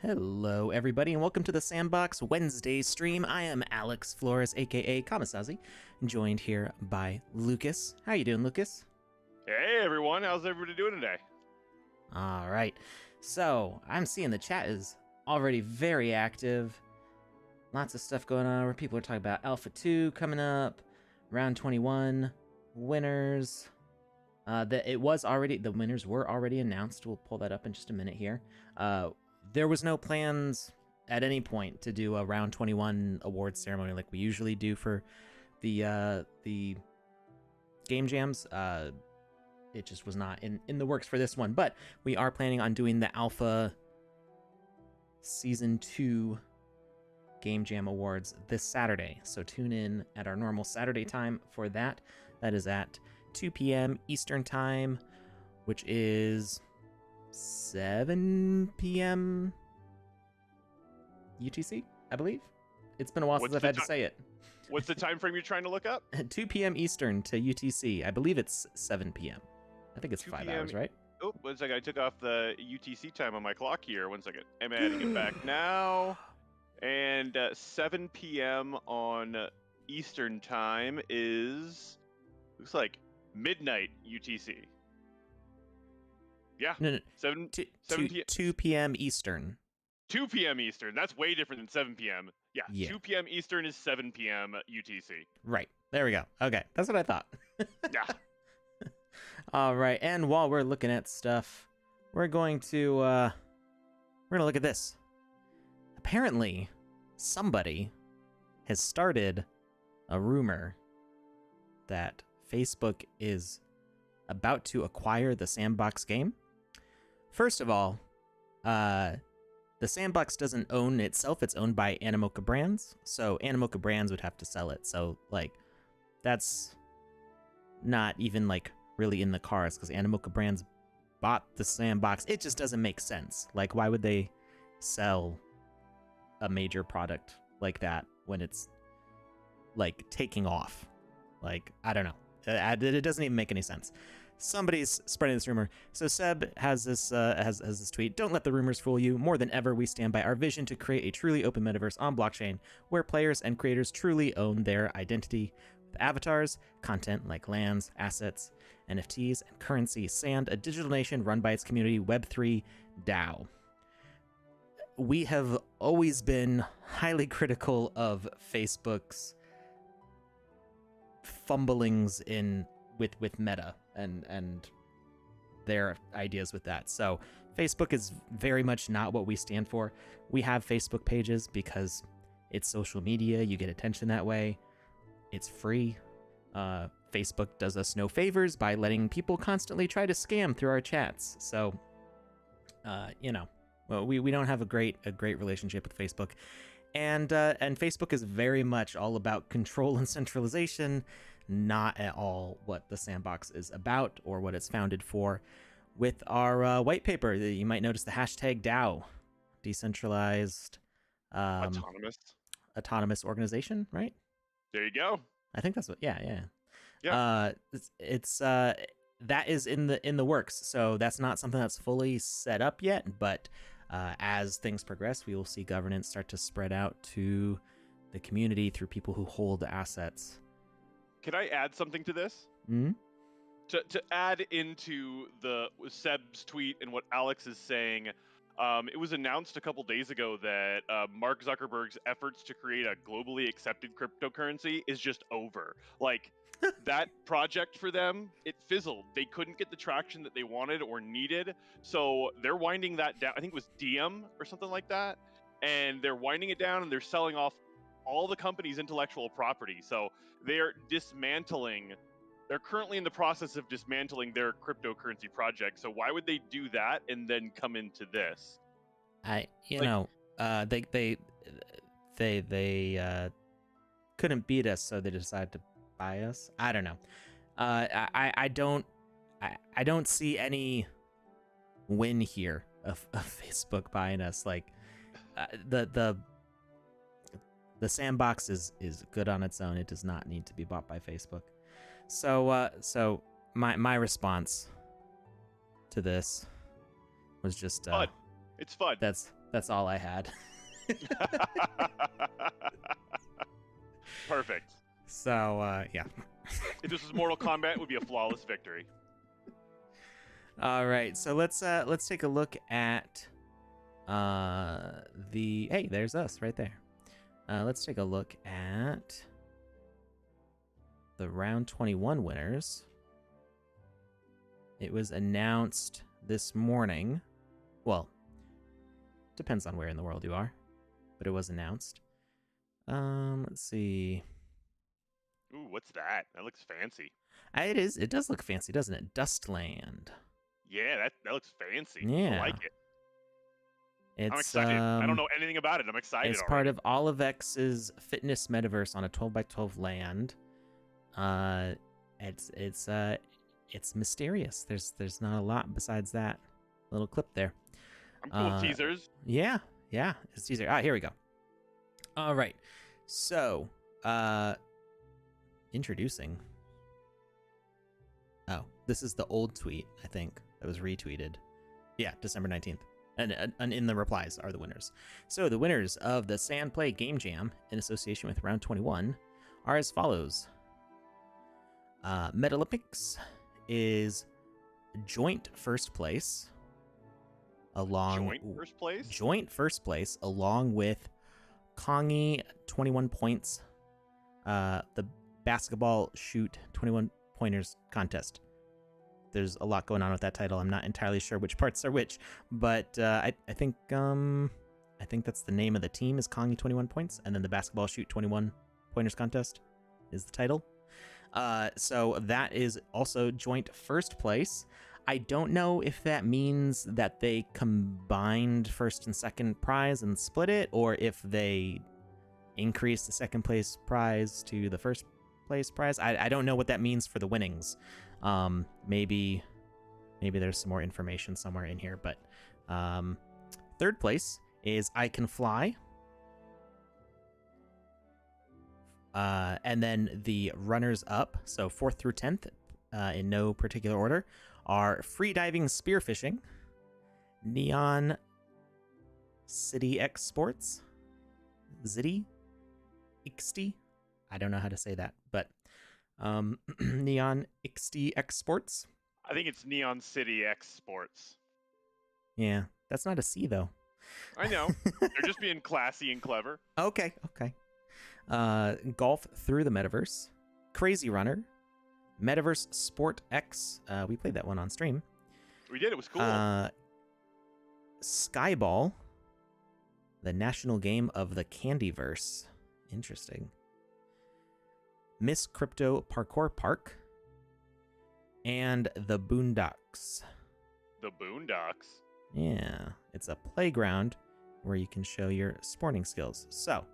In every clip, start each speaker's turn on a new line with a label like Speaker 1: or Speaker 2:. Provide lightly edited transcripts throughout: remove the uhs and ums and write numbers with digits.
Speaker 1: Hello, everybody, and welcome to the Sandbox Wednesday stream. I am Alex Florez, aka Kamasazi, joined here by Lucas. How you doing, Lucas?
Speaker 2: Hey, everyone. How's everybody doing today?
Speaker 1: All right. So, I'm seeing the chat is already very active. Lots of stuff going on where people are talking about Alpha 2 coming up, round 21, winners. The winners were already announced. We'll pull that up in just a minute here. There was no plans at any point to do a round 21 awards ceremony like we usually do for the game jams. It just was not in the works for this one, but we are planning on doing the Alpha Season 2 Game Jam Awards this Saturday. So tune in at our normal Saturday time for that. That is at 2 p.m. Eastern Time, which is 7 p.m. UTC, I believe. It's been a while since I've had to say it.
Speaker 2: What's the time frame you're trying to look up?
Speaker 1: 2 p.m. Eastern to UTC. I believe it's 7 p.m. I think it's 5 hours, right?
Speaker 2: Oh, 1 second. I took off the UTC time on my clock here. 1 second. I'm adding it back now. And 7 p.m. on Eastern Time is, looks like midnight UTC. Yeah.
Speaker 1: No. 2 p.m. Eastern.
Speaker 2: 2 p.m. Eastern. That's way different than 7 p.m. Yeah. 2 p.m. Eastern is 7 p.m. UTC.
Speaker 1: Right. There we go. Okay. That's what I thought.
Speaker 2: Yeah.
Speaker 1: All right. And while we're looking at stuff, we're going to look at this. Apparently, somebody has started a rumor that Facebook is about to acquire the Sandbox game. First of all, the Sandbox doesn't own itself. It's owned by Animoca Brands. So Animoca Brands would have to sell it. So, like, that's not even, like, really in the cards because Animoca Brands bought the Sandbox. It just doesn't make sense. Like, why would they sell a major product like that when it's, like, taking off? Like, I don't know. It doesn't even make any sense. Somebody's spreading this rumor. So Seb has this has this tweet. Don't let the rumors fool you. More than ever, we stand by our vision to create a truly open metaverse on blockchain where players and creators truly own their identity. With avatars, content like lands, assets, NFTs, and currency. Sand, a digital nation run by its community, Web3 DAO. We have always been highly critical of Facebook's fumblings with Meta and their ideas with that. So Facebook is very much not what we stand for. We have Facebook pages because it's social media. You get attention that way. It's free. Facebook does us no favors by letting people constantly try to scam through our chats. So, well, we don't have a great relationship with Facebook. And Facebook is very much all about control and centralization, not at all what the Sandbox is about or what it's founded for. With our white paper, you might notice the hashtag DAO, decentralized autonomous organization, right?
Speaker 2: There you go.
Speaker 1: I think that's what. Yeah.
Speaker 2: It's
Speaker 1: that is in the works. So that's not something that's fully set up yet, but as things progress, we will see governance start to spread out to the community through people who hold assets.
Speaker 2: Can I add something to this?
Speaker 1: Mm-hmm.
Speaker 2: To add into the Seb's tweet and what Alex is saying, it was announced a couple days ago that Mark Zuckerberg's efforts to create a globally accepted cryptocurrency is just over. Like, that project for them, it fizzled. They couldn't get the traction that they wanted or needed, so they're winding that down. I think it was Diem or something like that, and they're winding it down and they're selling off all the company's intellectual property. So they're dismantling. They're currently in the process of dismantling their cryptocurrency project. So why would they do that and then come into this?
Speaker 1: They couldn't beat us, so they decided to buy us. I don't know. I don't see any win here of Facebook buying us. Like the Sandbox is good on its own. It does not need to be bought by Facebook. So my response to this was just
Speaker 2: fun. It's fun.
Speaker 1: That's That's all I had.
Speaker 2: Perfect.
Speaker 1: So, yeah.
Speaker 2: If this was Mortal Kombat, it would be a flawless victory.
Speaker 1: All right, so let's take a look at hey, there's us right there. Let's take a look at the round 21 winners. It was announced this morning. Well, depends on where in the world you are, but it was announced. Let's see.
Speaker 2: Ooh, what's that? That looks fancy.
Speaker 1: It is. It does look fancy, doesn't it? Dustland.
Speaker 2: Yeah, that looks fancy.
Speaker 1: Yeah.
Speaker 2: I like it.
Speaker 1: It's,
Speaker 2: I'm excited. I don't know anything about it. I'm excited.
Speaker 1: It's
Speaker 2: already.
Speaker 1: part of Olivex's fitness metaverse on a 12x12 land. It's mysterious. There's not a lot besides that little clip there.
Speaker 2: I'm cool with teasers.
Speaker 1: Yeah, it's teaser. Here we go. All right, so introducing. Oh, this is the old tweet, I think, that was retweeted. Yeah, December 19th. And in the replies are the winners. So the winners of the Sand Play Game Jam in association with Round 21 are as follows. Metalympics is joint first place. Joint first place along with Kongi 21 points. The basketball shoot 21 pointers contest. There's a lot going on with that title. I'm not entirely sure which parts are which, but I think that's the name of the team is Kongi 21 points, and then the basketball shoot 21 pointers contest is the title. So that is also joint first place. I don't know if that means that they combined first and second prize and split it, or if they increased the second place prize to the first place prize. I don't know what that means for the winnings. Maybe there's some more information somewhere in here, but third place is I Can Fly. And then the runners up, so 4th through 10th, in no particular order, are Freediving Spearfishing, Neon City X Sports, Zitty, Ixty, I don't know how to say that, but Neon Ixty X Sports.
Speaker 2: I think it's Neon City X Sports.
Speaker 1: Yeah, that's not a C though.
Speaker 2: I know. They're just being classy and clever.
Speaker 1: Okay. Golf Through the Metaverse, Crazy Runner, Metaverse Sport X. We played that one on stream.
Speaker 2: We did. It was cool.
Speaker 1: Skyball, the national game of the Candyverse. Interesting. Miss Crypto Parkour Park, and the Boondocks.
Speaker 2: The Boondocks?
Speaker 1: Yeah, it's a playground where you can show your sporting skills. So,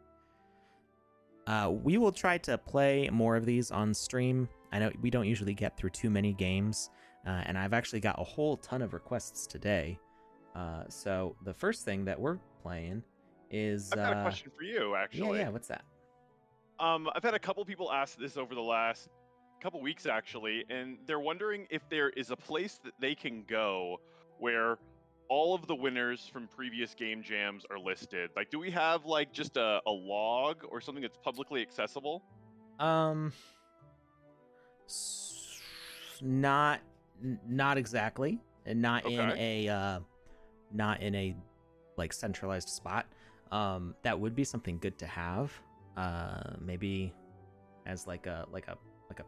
Speaker 1: we will try to play more of these on stream. I know we don't usually get through too many games, and I've actually got a whole ton of requests today. So the first thing that we're playing is...
Speaker 2: I've got a question for you, actually.
Speaker 1: Yeah, what's that?
Speaker 2: I've had a couple people ask this over the last couple weeks, actually, and they're wondering if there is a place that they can go where all of the winners from previous game jams are listed. Like, do we have, like, just a log or something that's publicly accessible?
Speaker 1: Not exactly, and not
Speaker 2: Okay.
Speaker 1: in a like centralized spot. That would be something good to have. Maybe as like a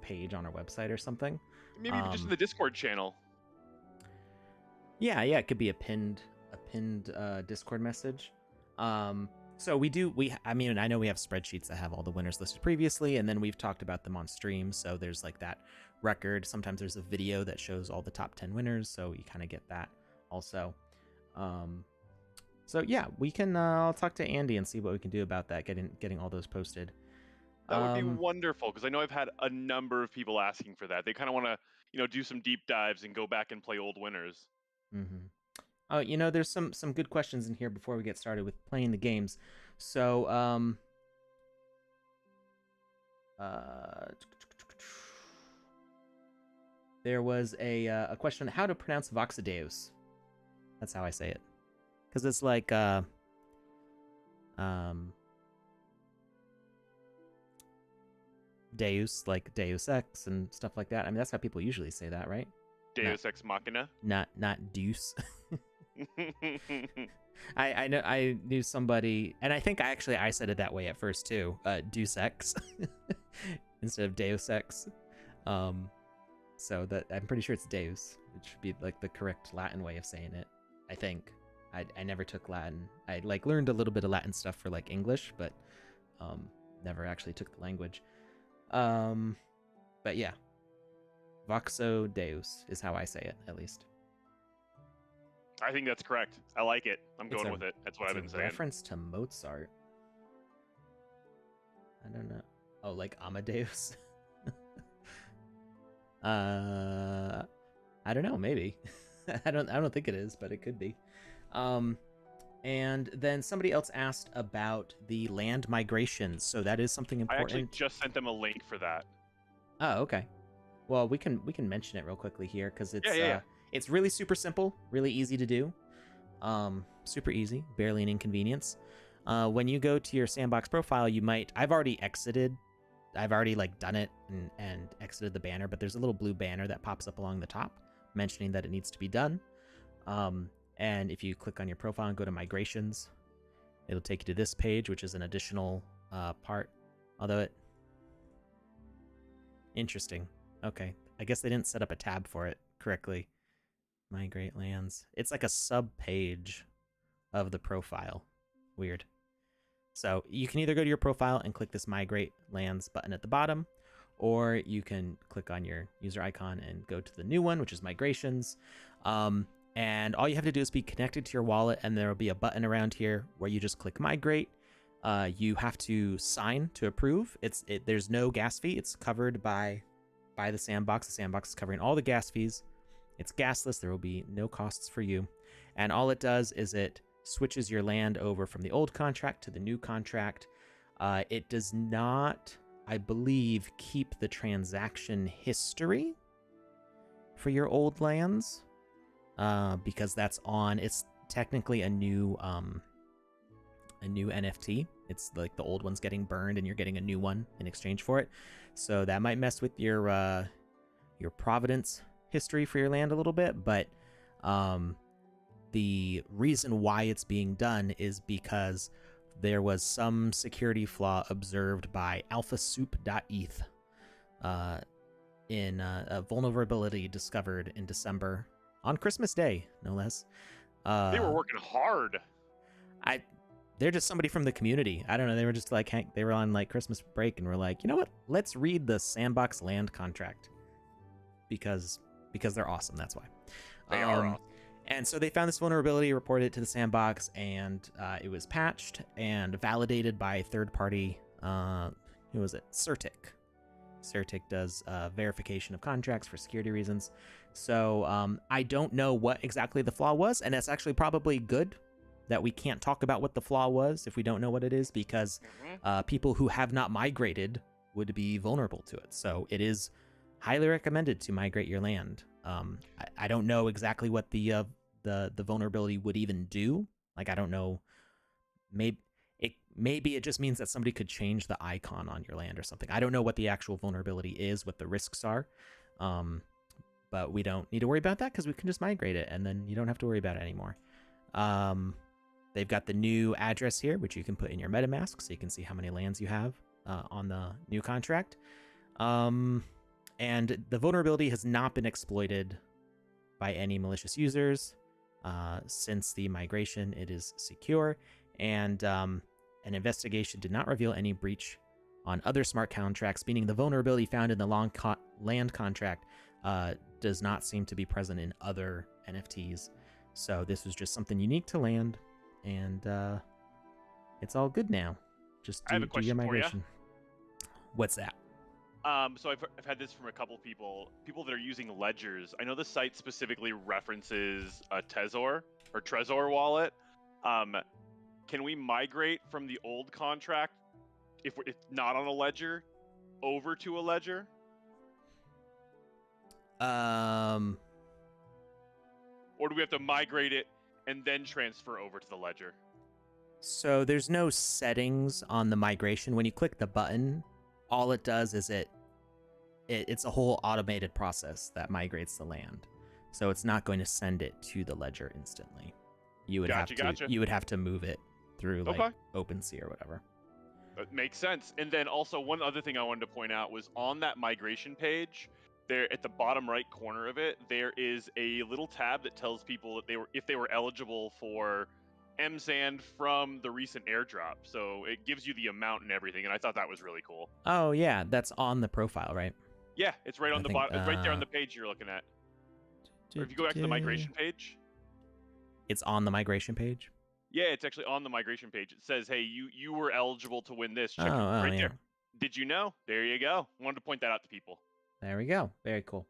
Speaker 1: page on our website or something.
Speaker 2: Maybe even just in the Discord channel.
Speaker 1: Yeah, it could be a pinned Discord message. So I know we have spreadsheets that have all the winners listed previously, and then we've talked about them on stream, so there's like that record. Sometimes there's a video that shows all the top 10 winners, so you kind of get that also. So yeah, we can I'll talk to Andy and see what we can do about that, getting all those posted.
Speaker 2: That would be wonderful, because I know I've had a number of people asking for that. They kind of want to, do some deep dives and go back and play old winners.
Speaker 1: Mm-hmm. There's some good questions in here before we get started with playing the games. So, there was a question on how to pronounce VoxEdit. That's how I say it, because it's like Deus, like Deus Ex and stuff like that. I mean, that's how people usually say that, right?
Speaker 2: Deus Ex Machina.
Speaker 1: Not Deuce. I know I knew somebody, and I think I said it that way at first too. Deus Ex instead of Deus Ex. So that I'm pretty sure it's Deus, which should be like the correct Latin way of saying it. I think. I never took Latin. I like learned a little bit of Latin stuff for like English, but never actually took the language. But yeah, Voxo Deus is how I say it, at least.
Speaker 2: I think that's correct. I like it. I'm going with it. That's what I've been saying.
Speaker 1: Reference to Mozart. I don't know. Oh, like Amadeus. I don't know. Maybe. I don't think it is, but it could be. And then somebody else asked about the land migrations. So that is something important.
Speaker 2: I actually just sent them a link for that.
Speaker 1: Oh, okay. Well, we can mention it real quickly here because it's
Speaker 2: yeah.
Speaker 1: It's really super simple, really easy to do. Super easy, barely an inconvenience. When you go to your Sandbox profile, I've already like done it and exited the banner, but there's a little blue banner that pops up along the top mentioning that it needs to be done. And if you click on your profile and go to migrations, it'll take you to this page, which is an additional part. Although interesting. Okay. I guess they didn't set up a tab for it correctly. Migrate lands. It's like a sub page of the profile. Weird. So you can either go to your profile and click this migrate lands button at the bottom, or you can click on your user icon and go to the new one, which is migrations. And all you have to do is be connected to your wallet, and there will be a button around here where you just click migrate. You have to sign to approve. There's no gas fee. It's covered by the Sandbox. The Sandbox is covering all the gas fees. It's gasless. There will be no costs for you. And all it does is it switches your land over from the old contract to the new contract. It does not, I believe, keep the transaction history for your old lands, because it's technically a new NFT. It's like the old one's getting burned and you're getting a new one in exchange for it. So that might mess with your provenance history for your land a little bit, but the reason why it's being done is because there was some security flaw observed by alphasoup.eth in a vulnerability discovered in December on Christmas Day, no less.
Speaker 2: They were working hard.
Speaker 1: They're just somebody from the community. I don't know. They were just like, they were on like Christmas break and were like, you know what? Let's read the Sandbox land contract because they're awesome. That's why.
Speaker 2: They are awesome.
Speaker 1: And so they found this vulnerability, reported it to the Sandbox, and it was patched and validated by third-party, who was it? Certic. Certic does verification of contracts for security reasons. So I don't know what exactly the flaw was, and that's actually probably good that we can't talk about what the flaw was if we don't know what it is, because people who have not migrated would be vulnerable to it. So it is highly recommended to migrate your land. I don't know exactly what the vulnerability would even do. Like, I don't know. Maybe it just means that somebody could change the icon on your land or something. I don't know what the actual vulnerability is, what the risks are. But we don't need to worry about that because we can just migrate it, and then you don't have to worry about it anymore. They've got the new address here, which you can put in your MetaMask, so you can see how many lands you have on the new contract. And the vulnerability has not been exploited by any malicious users. Since the migration, it is secure, and an investigation did not reveal any breach on other smart contracts, meaning the vulnerability found in the land contract does not seem to be present in other NFTs. So this was just something unique to land, and it's all good now. Just do your migration. What's that?
Speaker 2: So I've had this from a couple people that are using ledgers. I know the site specifically references a Trezor wallet. Can we migrate from the old contract, if it's not on a ledger, over to a ledger? Or do we have to migrate it and then transfer over to the ledger?
Speaker 1: So there's no settings on the migration. When you click the button, all it does is it's a whole automated process that migrates the land. So it's not going to send it to the ledger instantly. You would have to move it through like OpenSea or whatever.
Speaker 2: That makes sense. And then also one other thing I wanted to point out was on that migration page, there at the bottom right corner of it, there is a little tab that tells people that if they were eligible for M-Sand from the recent airdrop. So it gives you the amount and everything, and I thought that was really cool.
Speaker 1: Oh yeah, that's on the profile, right?
Speaker 2: Yeah, it's right on the bottom, right there on the page you're looking at. Or if you go back to the migration page.
Speaker 1: It's on the migration page?
Speaker 2: Yeah, it's actually on the migration page. It says, hey, you were eligible to win this. Check it
Speaker 1: yeah.
Speaker 2: there. Did you know? There you go. Wanted to point that out to people.
Speaker 1: There we go. Very cool.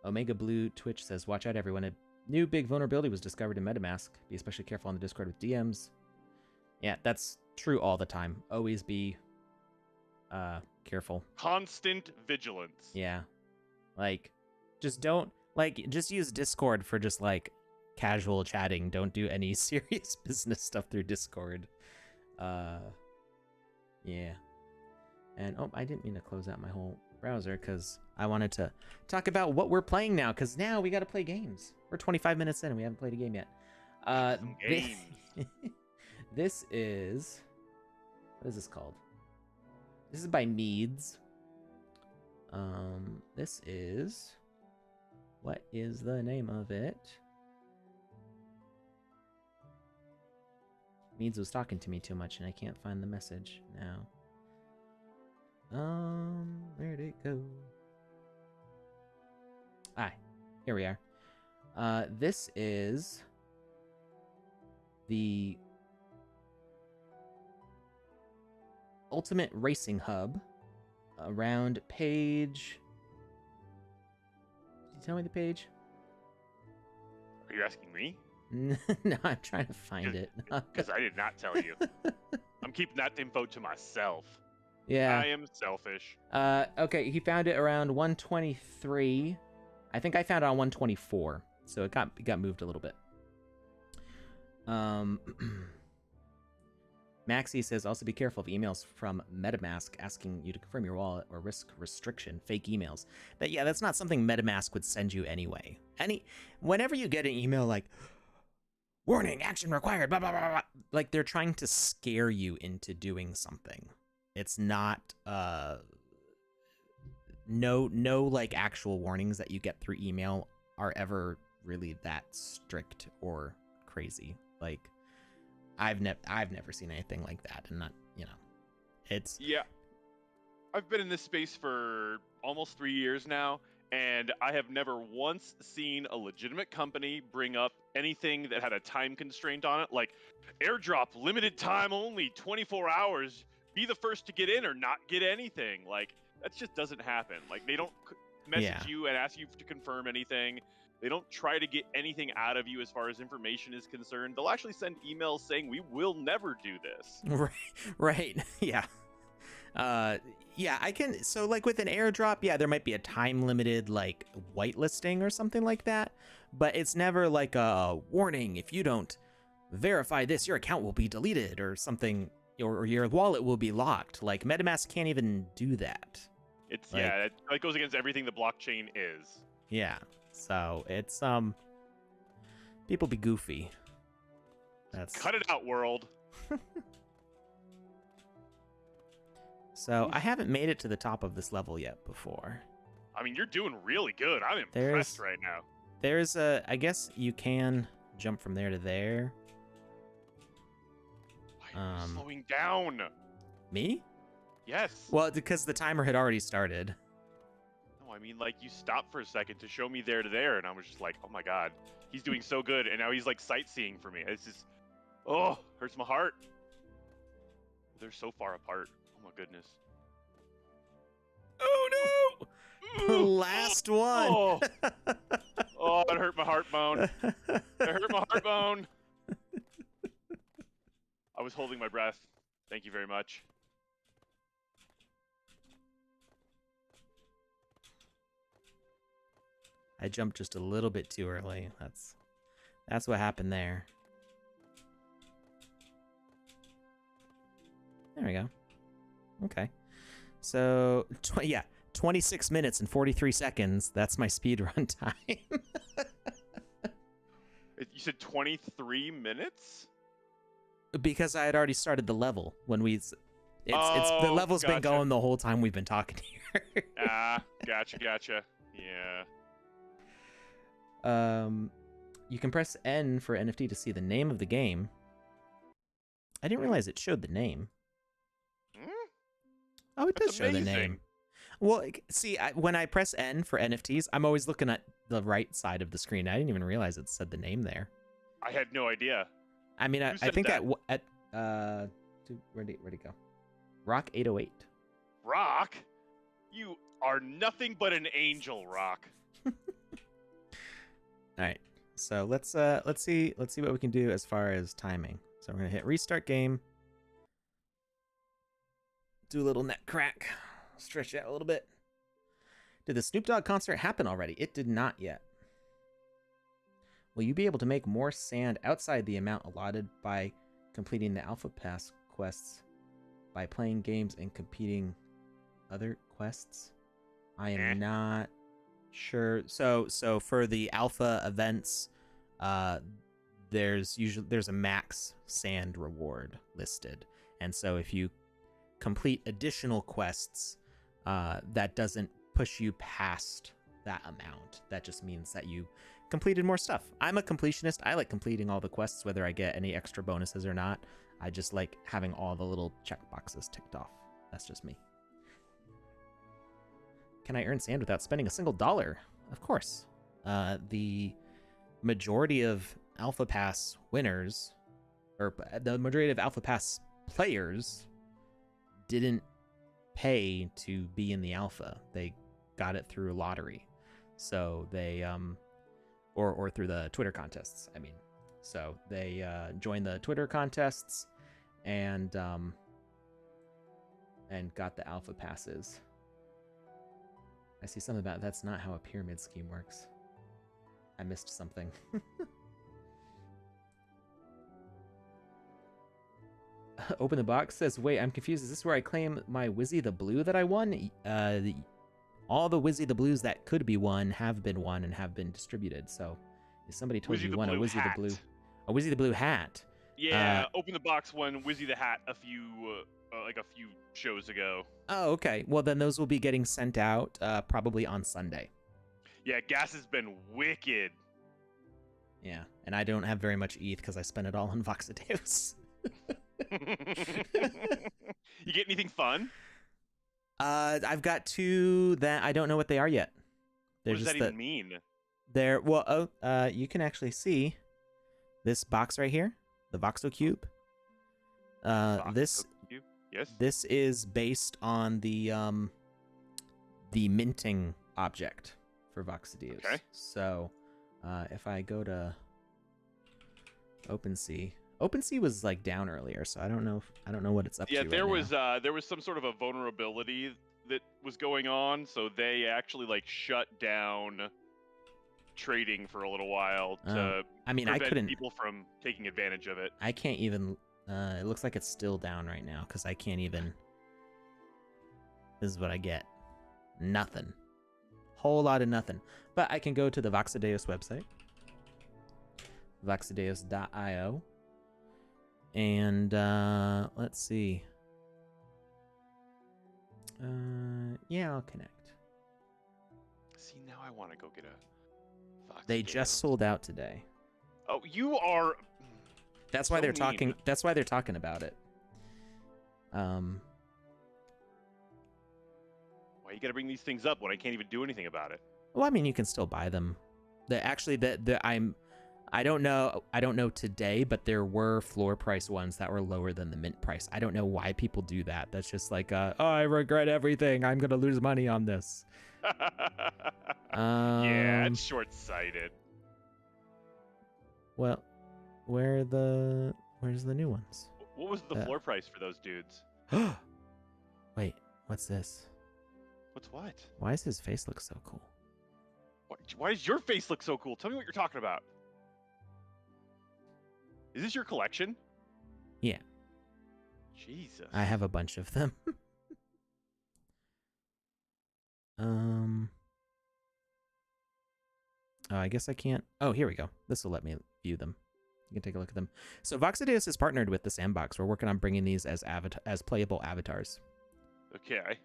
Speaker 1: Omega Blue Twitch says, watch out, everyone. A new big vulnerability was discovered in MetaMask. Be especially careful on the Discord with DMs. Yeah, that's true all the time. Always be careful.
Speaker 2: Constant vigilance.
Speaker 1: Yeah. Like, just use Discord for just, like, casual chatting. Don't do any serious business stuff through Discord. Yeah. And, I didn't mean to close out my whole browser because I wanted to talk about what we're playing now, because now we got to play games. We're 25 minutes in and we haven't played a game yet.
Speaker 2: Games.
Speaker 1: This is... What is this called? This is by Needs. This is... What is the name of it? Needs was talking to me too much and I can't find the message now. Where'd it go? Here we are. This is the Ultimate Racing Hub around page... Did you tell me the page?
Speaker 2: Are you asking me?
Speaker 1: No, I'm trying to find it.
Speaker 2: Because I did not tell you. I'm keeping that info to myself.
Speaker 1: Yeah.
Speaker 2: I am selfish.
Speaker 1: Okay, he found it around 123. I think I found it on 124, so it got moved a little bit. Maxi says, also be careful of emails from MetaMask asking you to confirm your wallet or risk restriction, fake emails. That's not something MetaMask would send you anyway. Whenever you get an email like, warning, action required, blah, blah, blah, blah, like they're trying to scare you into doing something. It's not, no like actual warnings that you get through email are ever really that strict or crazy. Like, I've never seen anything like that, and not, it's...
Speaker 2: Yeah. I've been in this space for almost 3 years now, and I have never once seen a legitimate company bring up anything that had a time constraint on it, like, airdrop, limited time only, 24 hours, be the first to get in or not get anything. Like, that just doesn't happen. Like, they don't message you and ask you to confirm anything. They don't try to get anything out of you as far as information is concerned. They'll actually send emails saying, we will never do this.
Speaker 1: Right. Yeah. I can... So, like, with an airdrop, there might be a time-limited, like, whitelisting or something like that. But it's never like a warning, if you don't verify this, your account will be deleted or something, or your wallet will be locked. Like, MetaMask can't even do that.
Speaker 2: It's, like, it goes against everything the blockchain is.
Speaker 1: Yeah. So it's people be goofy.
Speaker 2: Cut it out, world.
Speaker 1: So I haven't made it to the top of this level yet before.
Speaker 2: I mean, you're doing really good. I'm impressed right now.
Speaker 1: There's I guess you can jump from there to there.
Speaker 2: Why are you slowing down?
Speaker 1: Me?
Speaker 2: Yes.
Speaker 1: Well, because the timer had already started.
Speaker 2: I mean, like, you stopped for a second to show me there to there, and I was just like, oh my god, he's doing so good, and now he's, like, sightseeing for me. It's just, hurts my heart. They're so far apart. Oh my goodness.
Speaker 1: Oh no! Last one!
Speaker 2: It hurt my heart bone. It hurt my heart bone. I was holding my breath. Thank you very much.
Speaker 1: I jumped just a little bit too early. That's what happened there. There we go. Okay. So, 26 minutes and 43 seconds. That's my speedrun time.
Speaker 2: You said 23 minutes?
Speaker 1: Because I had already started the level when the level's been
Speaker 2: gotcha.
Speaker 1: going the whole time we've been talking here.
Speaker 2: Gotcha. Yeah.
Speaker 1: You can press N for NFT to see the name of the game. I didn't realize it showed the name. Oh, it does show the name. Well, see, when I press N for NFTs, I'm always looking at the right side of the screen. I didn't even realize it said the name there.
Speaker 2: I had no idea.
Speaker 1: I mean, I think where'd he go? Rock 808.
Speaker 2: Rock? You are nothing but an angel, Rock.
Speaker 1: All right. So let's see what we can do as far as timing. So we're gonna hit restart game. Do a little net crack. Stretch it out a little bit. Did the Snoop Dogg concert happen already? It did not yet. Will you be able to make more sand outside the amount allotted by completing the Alpha Pass quests by playing games and competing other quests? I am not sure. So for the Alpha events, there's a max sand reward listed. And so if you complete additional quests, that doesn't push you past that amount. That just means that you completed more stuff. I'm a completionist. I like completing all the quests, whether I get any extra bonuses or not. I just like having all the little check boxes ticked off. That's just me. Can I earn sand without spending a single dollar? Of course. The majority of Alpha Pass winners, or the majority of Alpha Pass players, didn't pay to be in the alpha. They got it through a lottery. So they or through the Twitter contests, I mean. So they joined the Twitter contests and got the alpha passes. I see something about that's not how a pyramid scheme works. I missed something. Open the box says, wait, I'm confused. Is this where I claim my Wizzy the Blue that I won? All the Wizzy the Blues that could be won have been won and have been distributed. So if somebody told you won a Wizzy the Blue hat.
Speaker 2: Yeah, Open the Box won Wizzy the Hat a few shows ago.
Speaker 1: Oh, okay. Well, then those will be getting sent out probably on Sunday.
Speaker 2: Yeah, gas has been wicked.
Speaker 1: Yeah, and I don't have very much ETH because I spent it all on VoxEdit.
Speaker 2: You get anything fun?
Speaker 1: I've got two that I don't know what they are yet.
Speaker 2: What does that even mean?
Speaker 1: You can actually see this box right here, the Voxel Cube. This
Speaker 2: Cube? Yes.
Speaker 1: This is based on the minting object for VoxEdit.
Speaker 2: Okay.
Speaker 1: So, if I go to OpenSea. OpenSea was like down earlier, so I don't know what it's up to.
Speaker 2: Yeah, there
Speaker 1: was
Speaker 2: some sort of a vulnerability that was going on, so they actually shut down trading for a little while to prevent people from taking advantage of it.
Speaker 1: I can't even. It looks like it's still down right now because I can't even. This is what I get. Nothing. Whole lot of nothing. But I can go to the VoxEdit website. VoxEdit.io. And let's see. Yeah, I'll connect.
Speaker 2: See, now I want to go get a Vox.
Speaker 1: They just sold out today.
Speaker 2: Oh, you are.
Speaker 1: That's why they're talking. That's why they're talking about it. Why
Speaker 2: you gotta bring these things up when I can't even do anything about it?
Speaker 1: Well, I mean, you can still buy them. I don't know today, but there were floor price ones that were lower than the mint price. I don't know why people do that. That's just like, I regret everything. I'm gonna lose money on this.
Speaker 2: Yeah, it's short-sighted.
Speaker 1: Well, where's the new ones?
Speaker 2: What was the floor price for those dudes?
Speaker 1: Wait, what's this?
Speaker 2: What's what?
Speaker 1: Why does his face look so cool?
Speaker 2: What? Why does your face look so cool? Tell me what you're talking about. Is this your collection?
Speaker 1: Yeah.
Speaker 2: Jesus.
Speaker 1: I have a bunch of them. Oh, I guess I can't. Oh, here we go. This will let me view them. You can take a look at them. So VoxEdit is partnered with the Sandbox. We're working on bringing these as playable avatars.
Speaker 2: Okay.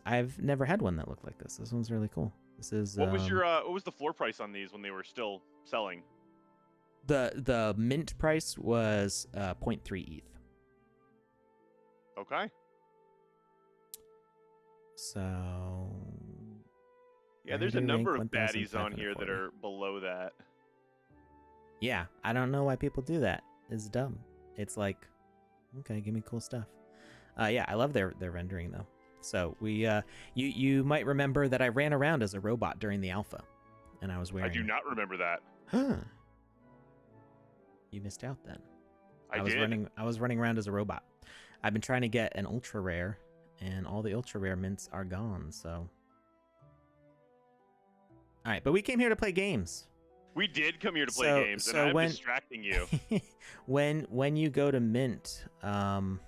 Speaker 1: I've never had one that looked like this. This one's really cool. This is
Speaker 2: what was the floor price on these when they were still selling?
Speaker 1: The mint price was 0.3 ETH.
Speaker 2: Okay.
Speaker 1: So
Speaker 2: yeah, there's a number of baddies on here that are below that.
Speaker 1: Yeah, I don't know why people do that. It's dumb. It's like, okay, give me cool stuff. Yeah, I love their rendering though. So we you might remember that I ran around as a robot during the alpha, and I was wearing.
Speaker 2: I do not remember that.
Speaker 1: Huh. You missed out then. I was running around as a robot. I've been trying to get an ultra rare, and all the ultra rare mints are gone. So. All right, but we came here to play games.
Speaker 2: We did come here to play games, and I'm distracting you.
Speaker 1: when you go to mint, can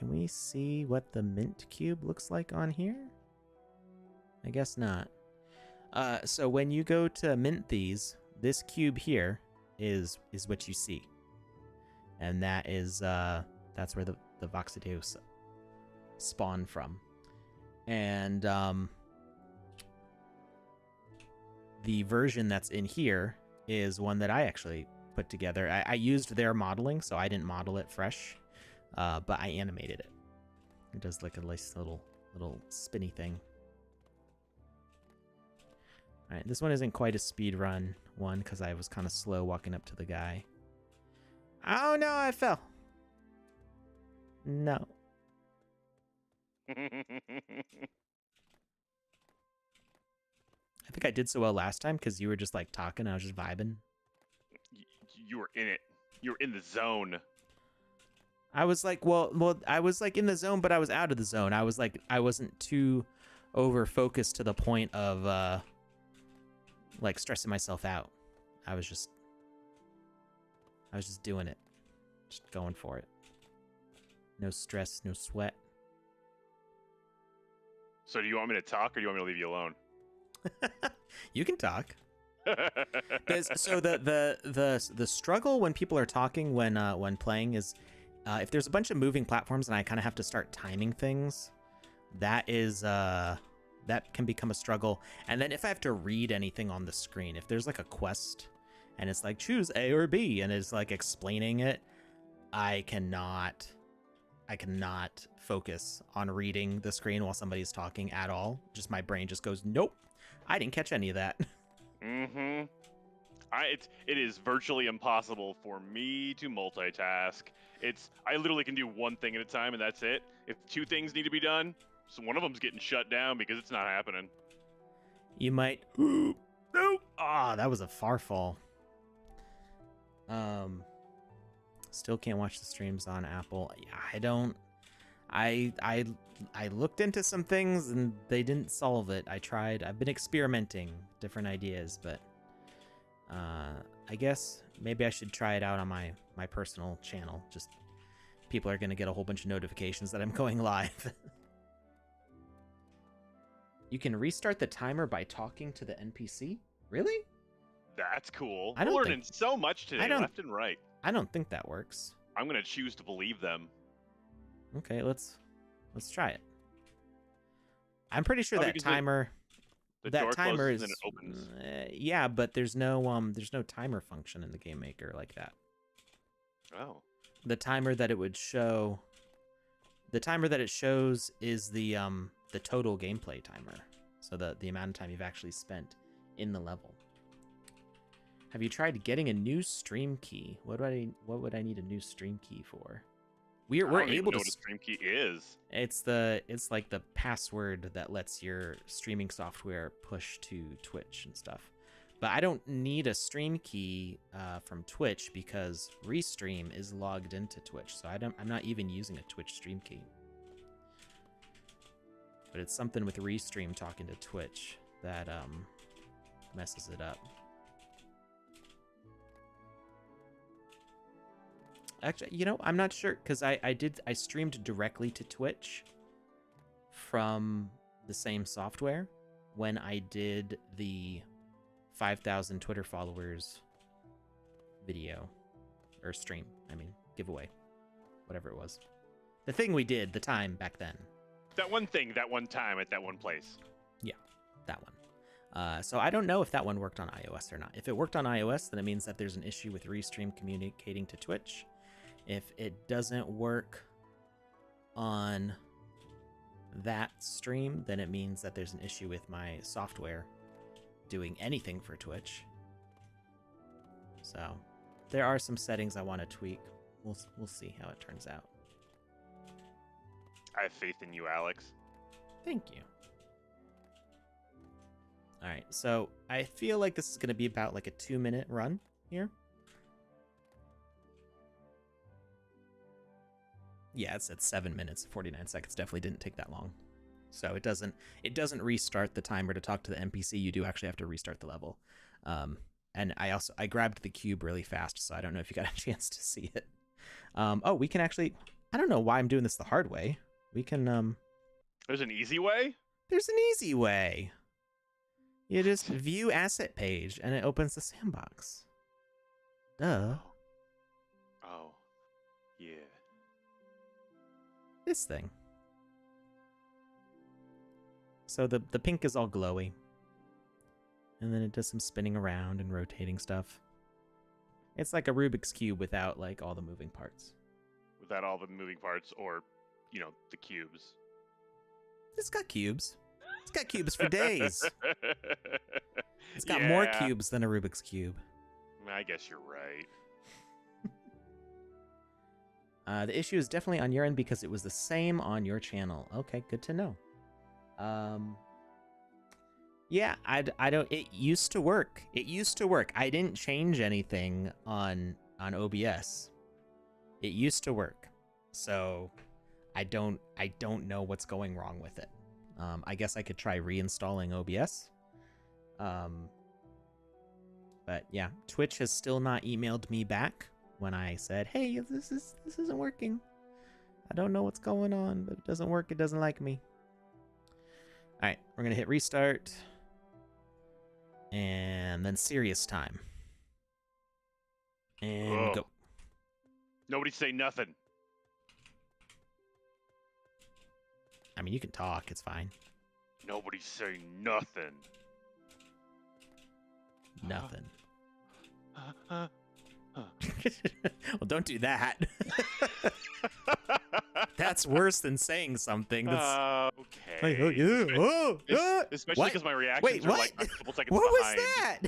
Speaker 1: we see what the mint cube looks like on here? I guess not. So when you go to mint these, this cube here is what you see, and that is that's where the VoxEdit spawn from, and the version that's in here is one that I actually put together. I used their modeling, so I didn't model it fresh, but I animated it. It does like a nice little spinny thing. All right, this one isn't quite a speed run one because I was kind of slow walking up to the guy. Oh no, I fell. No. I think I did so well last time because you were just like talking. I was just vibing.
Speaker 2: You were in it. You were in the zone.
Speaker 1: I was like, well, I was like in the zone, but I was out of the zone. I was like, I wasn't too over focused to the point of like stressing myself out. I was just doing it, just going for it. No stress, no sweat.
Speaker 2: So do you want me to talk, or do you want me to leave you alone?
Speaker 1: You can talk. So the struggle when people are talking when playing is if there's a bunch of moving platforms and I kind of have to start timing things, that can become a struggle. And then if I have to read anything on the screen, if there's like a quest and it's like choose A or B and it's like explaining it, I cannot focus on reading the screen while somebody's talking at all. Just my brain just goes, nope, I didn't catch any of that.
Speaker 2: Mm-hmm. It is virtually impossible for me to multitask. I literally can do one thing at a time, and that's it. If two things need to be done, so one of them's getting shut down because it's not happening.
Speaker 1: You might. No. Ah, that was a far fall. Still can't watch the streams on Apple. I don't. I looked into some things and they didn't solve it. I tried. I've been experimenting different ideas, but I guess maybe I should try it out on my personal channel. Just people are gonna get a whole bunch of notifications that I'm going live. You can restart the timer by talking to the NPC? Really?
Speaker 2: That's cool. I'm learning so much today, left and right.
Speaker 1: I don't think that works.
Speaker 2: I'm gonna choose to believe them.
Speaker 1: Okay, let's try it. I'm pretty sure that timer. That timer is.
Speaker 2: And it opens.
Speaker 1: Yeah, but there's no timer function in the game maker like that.
Speaker 2: Oh.
Speaker 1: The timer that it would show. The timer that it shows is the total gameplay timer. So the amount of time you've actually spent in the level. Have you tried getting a new stream key? What would I need a new stream key for? We're able to know
Speaker 2: what a stream key is.
Speaker 1: It's like the password that lets your streaming software push to Twitch and stuff. But I don't need a stream key from Twitch because Restream is logged into Twitch, so I'm not even using a Twitch stream key. But it's something with Restream talking to Twitch that messes it up. Actually, you know, I'm not sure, because I streamed directly to Twitch from the same software when I did the 5,000 Twitter followers video, or stream, I mean, giveaway, whatever it was. The thing we did, the time back then.
Speaker 2: That one thing, that one time at that one place.
Speaker 1: Yeah, that one. So I don't know if that one worked on iOS or not. If it worked on iOS, then it means that there's an issue with Restream communicating to Twitch. If it doesn't work on that stream, then it means that there's an issue with my software doing anything for Twitch. So there are some settings I want to tweak. We'll see how it turns out.
Speaker 2: I have faith in you, Alex.
Speaker 1: Thank you. All right, so I feel like this is going to be about like a 2-minute run here. Yeah, it's at 7 minutes, 49 seconds. Definitely didn't take that long. So it doesn't restart the timer to talk to the NPC. You do actually have to restart the level. And I grabbed the cube really fast, so I don't know if you got a chance to see it. Oh, we can actually, I don't know why I'm doing this the hard way. We can
Speaker 2: There's an easy way?
Speaker 1: There's an easy way. You just view asset page and it opens the sandbox. Duh.
Speaker 2: Oh. Yeah.
Speaker 1: This thing. So the pink is all glowy. And then it does some spinning around and rotating stuff. It's like a Rubik's Cube without like all the moving parts.
Speaker 2: Without all the moving parts or, you know, the cubes.
Speaker 1: It's got cubes. It's got cubes for days. It's got more cubes than a Rubik's Cube.
Speaker 2: I guess you're right.
Speaker 1: The issue is definitely on your end because it was the same on your channel. Okay, good to know. Yeah, I don't. It used to work. It used to work. I didn't change anything on OBS. It used to work. So I don't know what's going wrong with it. I guess I could try reinstalling OBS. But yeah, Twitch has still not emailed me back when I said, "Hey, this isn't working. I don't know what's going on, but it doesn't work. It doesn't like me." All right, we're gonna hit restart, and then serious time, and go.
Speaker 2: Nobody say nothing.
Speaker 1: I mean, you can talk. It's fine.
Speaker 2: Nobody say nothing.
Speaker 1: Nothing. Well, don't do that. That's worse than saying something. That's...
Speaker 2: Okay.
Speaker 1: Oh, yeah.
Speaker 2: Especially because my reactions are like a couple seconds
Speaker 1: What
Speaker 2: behind.
Speaker 1: was that?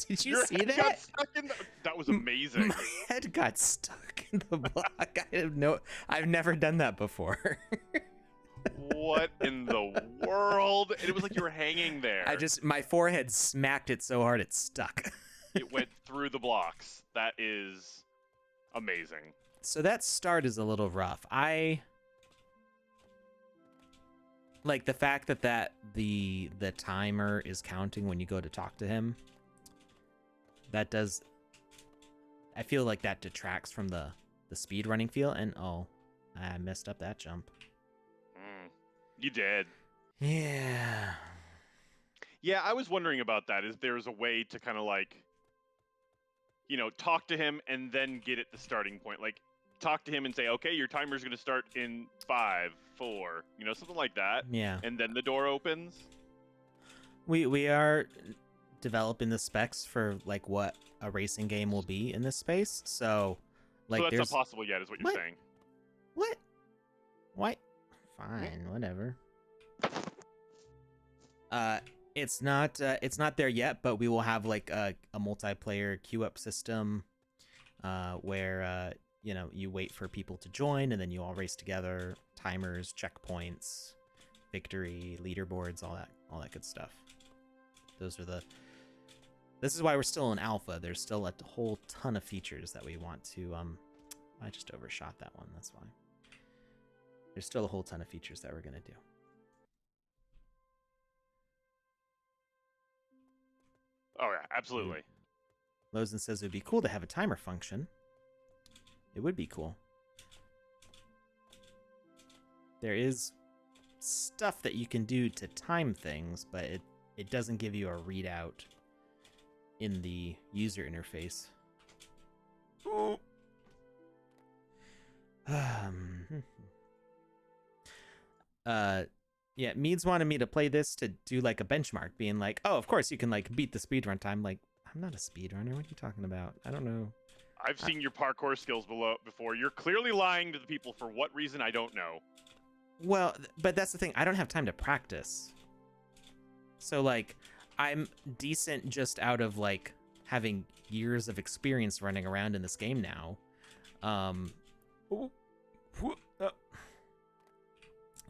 Speaker 1: Did you
Speaker 2: Your
Speaker 1: see
Speaker 2: head
Speaker 1: that?
Speaker 2: got stuck in that was amazing.
Speaker 1: My head got stuck in the block. I've never done that before.
Speaker 2: What in the world? It was like you were hanging there.
Speaker 1: My forehead smacked it so hard it stuck.
Speaker 2: It went through the blocks. That is amazing.
Speaker 1: So that start is a little rough. I like the fact that the timer is counting when you go to talk to him. That does, I feel like that detracts from the speed running feel. And oh, I messed up that jump.
Speaker 2: You did.
Speaker 1: Yeah.
Speaker 2: Yeah, I was wondering about that. Is there's a way to kind of like, you know, talk to him and then get at the starting point? Like, talk to him and say, okay, your timer's going to start in 5, 4, you know, something like that.
Speaker 1: Yeah.
Speaker 2: And then the door opens.
Speaker 1: We are developing the specs for like what a racing game will be in this space. So, like,
Speaker 2: so that's not possible yet, is what you're saying.
Speaker 1: What? What? Fine, whatever. It's not there yet, but we will have like a multiplayer queue up system, where you know, you wait for people to join and then you all race together. Timers, checkpoints, victory, leaderboards, all that good stuff. This is why we're still in alpha. There's still a whole ton of features that we want to. I just overshot that one. That's why. There's still a whole ton of features that we're gonna do.
Speaker 2: Oh yeah, absolutely.
Speaker 1: Lozen says it would be cool to have a timer function. It would be cool. There is stuff that you can do to time things, but it doesn't give you a readout in the user interface. Yeah, Meads wanted me to play this to do like a benchmark, being like, oh, of course you can like beat the speedrun time. Like, I'm not a speedrunner. What are you talking about? I don't know.
Speaker 2: I've seen your parkour skills before. You're clearly lying to the people for what reason I don't know.
Speaker 1: Well, but that's the thing. I don't have time to practice. So like, I'm decent just out of like having years of experience running around in this game now.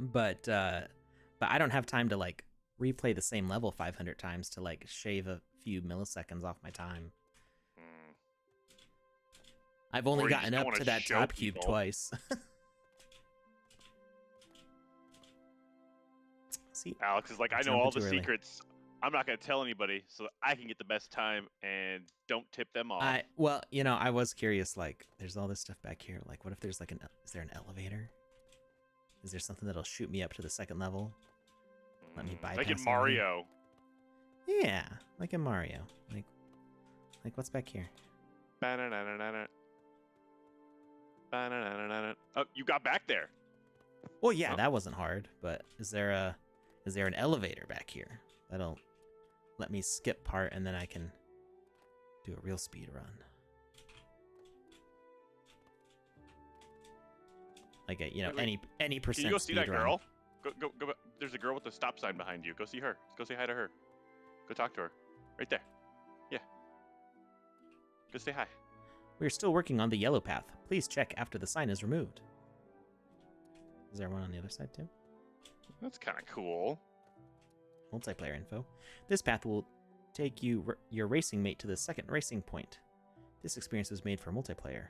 Speaker 1: But I don't have time to like replay the same level 500 times to like shave a few milliseconds off my time. I've only gotten up to that top cube twice. See,
Speaker 2: Alex is like, I know all the secrets. I'm not going to tell anybody so that I can get the best time and don't tip them off.
Speaker 1: Well, you know, I was curious, like, there's all this stuff back here. Like, what if there's like is there an elevator? Is there something that'll shoot me up to the second level? Let me bypass.
Speaker 2: Like in Mario.
Speaker 1: Yeah, like in Mario. Like what's back here?
Speaker 2: Oh, you got back there.
Speaker 1: Well, yeah, that wasn't hard. But is there an elevator back here that'll let me skip part and then I can do a real speed run? Like a, you know,
Speaker 2: wait.
Speaker 1: any percent.
Speaker 2: Can you go see that
Speaker 1: run.
Speaker 2: girl? Go. There's a girl with the stop sign behind you. Go see her. Go say hi to her. Go talk to her. Right there. Yeah. Go say hi.
Speaker 1: We're still working on the yellow path. Please check after the sign is removed. Is there one on the other side too?
Speaker 2: That's kind of cool.
Speaker 1: Multiplayer info. This path will take your racing mate to the second racing point. This experience was made for multiplayer.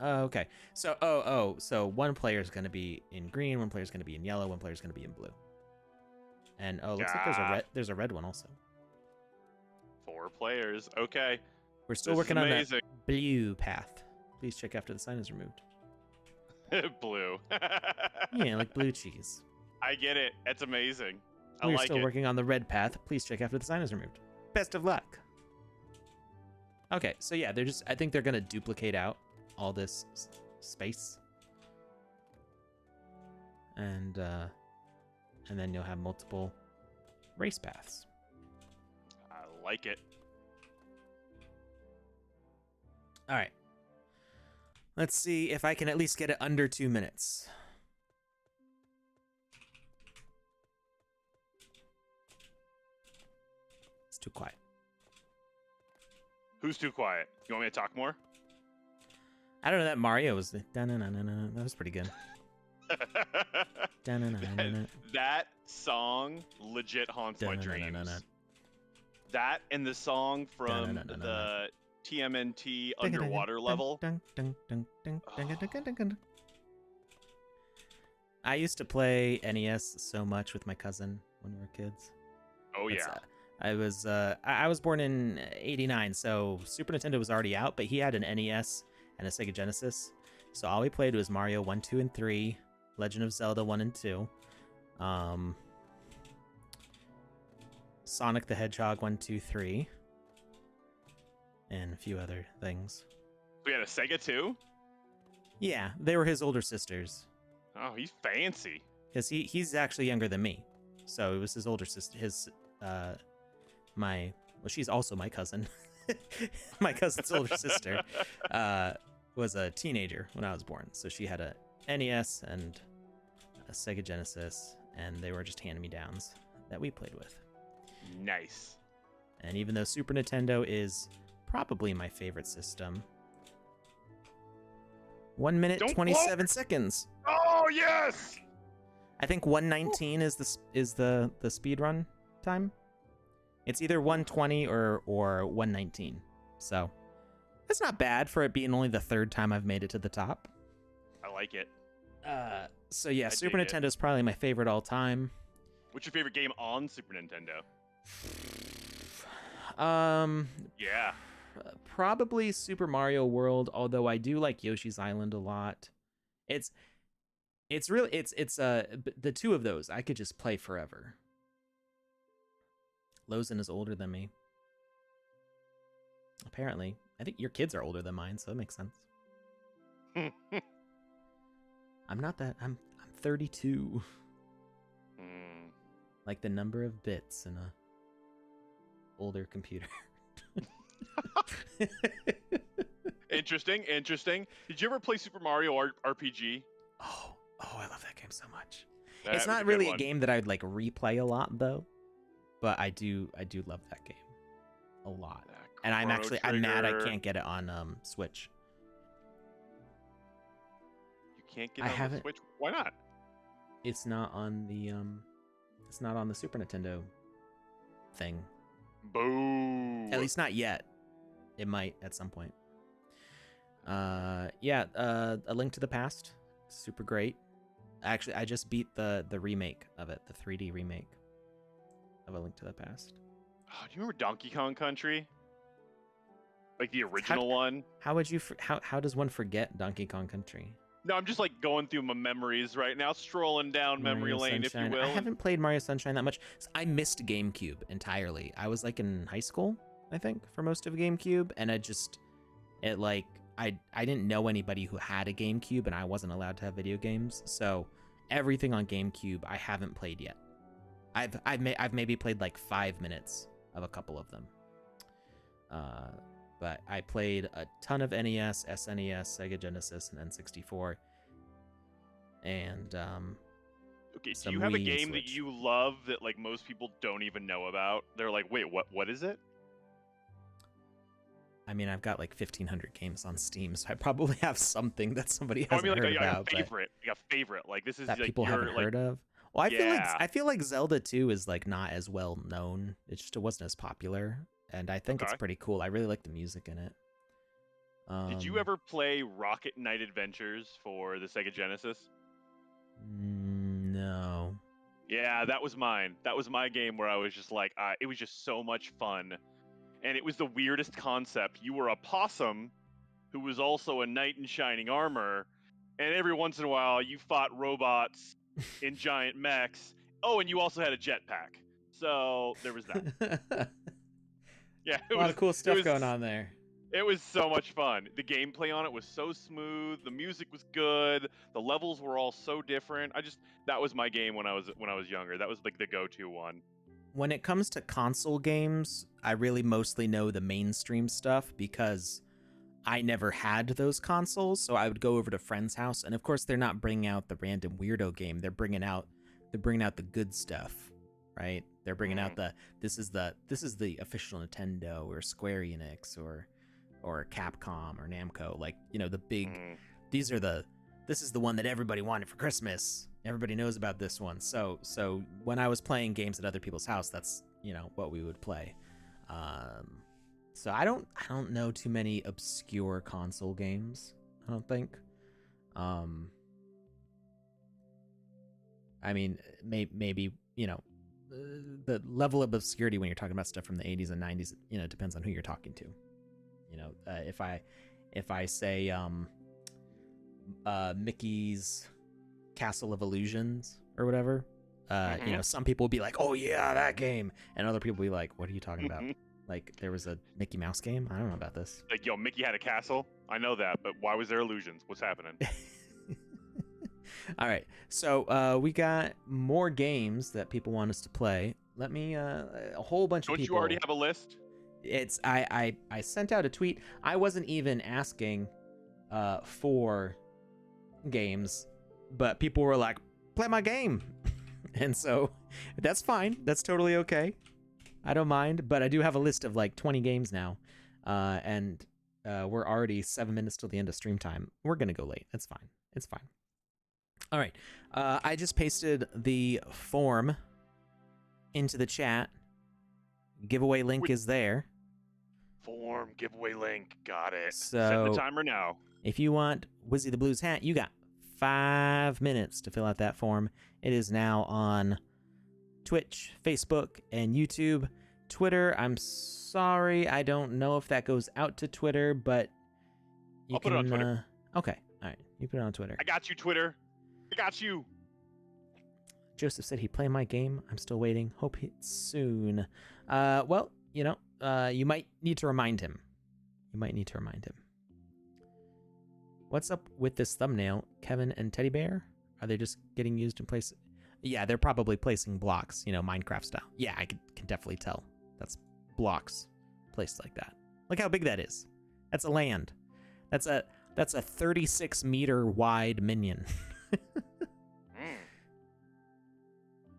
Speaker 1: Oh, okay. So, so one player is going to be in green, one player is going to be in yellow, one player is going to be in blue. And looks like there's a red one also.
Speaker 2: 4 players. Okay.
Speaker 1: We're still working on that blue path. Please check after the sign is removed.
Speaker 2: Blue.
Speaker 1: Yeah, like blue cheese.
Speaker 2: I get it. That's amazing.
Speaker 1: We're still working on the red path. Please check after the sign is removed. Best of luck. Okay, so yeah, I think they're going to duplicate out all this space. And then you'll have multiple race paths.
Speaker 2: I like it.
Speaker 1: All right. Let's see if I can at least get it under 2 minutes. It's too quiet.
Speaker 2: Who's too quiet? You want me to talk more?
Speaker 1: I don't know, that Mario was... That was pretty good.
Speaker 2: That song legit haunts my dreams. That and the song from the TMNT underwater level.
Speaker 1: I used to play NES so much with my cousin when we were kids.
Speaker 2: Oh yeah.
Speaker 1: I was born in '89, so Super Nintendo was already out, but he had an NES and a Sega Genesis. So all we played was Mario 1, 2, and 3, Legend of Zelda 1 and 2, Sonic the Hedgehog 1, 2, 3, and a few other things.
Speaker 2: We had a Sega too?
Speaker 1: Yeah, they were his older sisters.
Speaker 2: Oh, he's fancy.
Speaker 1: Because he's actually younger than me. So it was his older sister, she's also my cousin. My cousin's older sister was a teenager when I was born. So she had a NES and a Sega Genesis, and they were just hand-me-downs that we played with.
Speaker 2: Nice.
Speaker 1: And even though Super Nintendo is probably my favorite system, 1 minute 27 seconds.
Speaker 2: Oh yes!
Speaker 1: I think 119 is the speed run time. It's either 120 or 119. So that's not bad for it being only the third time I've made it to the top.
Speaker 2: I like it.
Speaker 1: So yeah, Super Nintendo is probably my favorite all time.
Speaker 2: What's your favorite game on Super Nintendo? Yeah.
Speaker 1: Probably Super Mario World, although I do like Yoshi's Island a lot. It's really the two of those I could just play forever. Lozen is older than me. Apparently. I think your kids are older than mine, so that makes sense. I'm not that. I'm 32. Like the number of bits in a older computer.
Speaker 2: Interesting. Did you ever play Super Mario RPG?
Speaker 1: Oh, I love that game so much.
Speaker 2: That
Speaker 1: It's
Speaker 2: was
Speaker 1: not
Speaker 2: a good
Speaker 1: really a
Speaker 2: one.
Speaker 1: game that I'd like replay a lot though, but I do love that game a lot. And I'm mad I can't get it on Switch.
Speaker 2: You can't get it on the Switch? Why not?
Speaker 1: It's not on the Super Nintendo thing.
Speaker 2: Boo.
Speaker 1: At least not yet. It might at some point. A Link to the Past, super great. Actually, I just beat the remake of it, the 3D remake of A Link to the Past.
Speaker 2: Oh, do you remember Donkey Kong Country? Like the original one?
Speaker 1: How would you? How does one forget Donkey Kong Country?
Speaker 2: No, I'm just like going through my memories right now, strolling down memory lane,
Speaker 1: Sunshine.
Speaker 2: if you will.
Speaker 1: I haven't played Mario Sunshine that much. I missed GameCube entirely. I was like in high school, I think, for most of GameCube, and I didn't know anybody who had a GameCube, and I wasn't allowed to have video games. So everything on GameCube I haven't played yet. I've maybe played like 5 minutes of a couple of them. But I played a ton of NES, SNES, Sega Genesis, and N64. And
Speaker 2: okay, do you have a game that you love that like most people don't even know about? They're like, wait, what is it?
Speaker 1: I mean, I've got like 1,500 games on Steam, so I probably have something that somebody hasn't heard about.
Speaker 2: Like a favorite. Like this is
Speaker 1: that
Speaker 2: like
Speaker 1: people haven't heard of. Well, I feel like Zelda 2 is like not as well known. It wasn't as popular, and I think it's pretty cool. I really like the music in it.
Speaker 2: Did you ever play Rocket Knight Adventures for the Sega Genesis?
Speaker 1: No.
Speaker 2: Yeah, that was mine. That was my game where I was just like, it was just so much fun. And it was the weirdest concept. You were a possum who was also a knight in shining armor, and every once in a while you fought robots in giant mechs. Oh, and you also had a jetpack. So there was that. Yeah,
Speaker 1: a lot of cool stuff going on there.
Speaker 2: It was so much fun. The gameplay on it was so smooth. The music was good. The levels were all so different. That was my game when I was younger. That was like the go-to one.
Speaker 1: When it comes to console games, I really mostly know the mainstream stuff because I never had those consoles. So I would go over to friends' house, and of course they're not bringing out the random weirdo game. They're bringing out the good stuff, right? They're bringing out this is the official Nintendo or Square Enix or Capcom or Namco, like, you know, the big. This is the one that everybody wanted for Christmas. Everybody knows about this one. So when I was playing games at other people's house, that's, you know, what we would play. So I don't know too many obscure console games, I don't think. I mean, maybe, you know, the level of obscurity when you're talking about stuff from the 80s and 90s, you know, depends on who you're talking to. You know, if I say Mickey's Castle of Illusions or whatever, you know, some people will be like, oh yeah, that game, and other people will be like, what are you talking about? Like, there was a Mickey Mouse game? I don't know about this.
Speaker 2: Like, yo, Mickey had a castle? I know that, but why was there illusions? What's happening?
Speaker 1: All right, so we got more games that people want us to play. Let me, a whole bunch of people.
Speaker 2: Don't you already have a list?
Speaker 1: I sent out a tweet. I wasn't even asking for games, but people were like, play my game. And so that's fine. That's totally okay. I don't mind, but I do have a list of like 20 games now. And we're already 7 minutes till the end of stream time. We're going to go late. That's fine. It's fine. All right. I just pasted the form into the chat. Giveaway link is there.
Speaker 2: Form, giveaway link. Got it.
Speaker 1: So,
Speaker 2: set the timer now.
Speaker 1: If you want Wizzy the Blues hat, you got 5 minutes to fill out that form. It is now on Twitch, Facebook, and YouTube. Twitter. I'm sorry, I don't know if that goes out to Twitter, but you
Speaker 2: I'll put it on Twitter.
Speaker 1: Okay, all right, you put it on Twitter.
Speaker 2: I got you, Twitter. I got you.
Speaker 1: Joseph said he'd play my game. I'm still waiting. Hope it's soon. Well, you might need to remind him. What's up with this thumbnail? Kevin and Teddy Bear? Are they just getting used in place? Yeah, they're probably placing blocks, Minecraft style. Yeah, I can definitely tell. That's blocks placed like that. Look how big that is. That's a land. That's a 36-meter wide minion.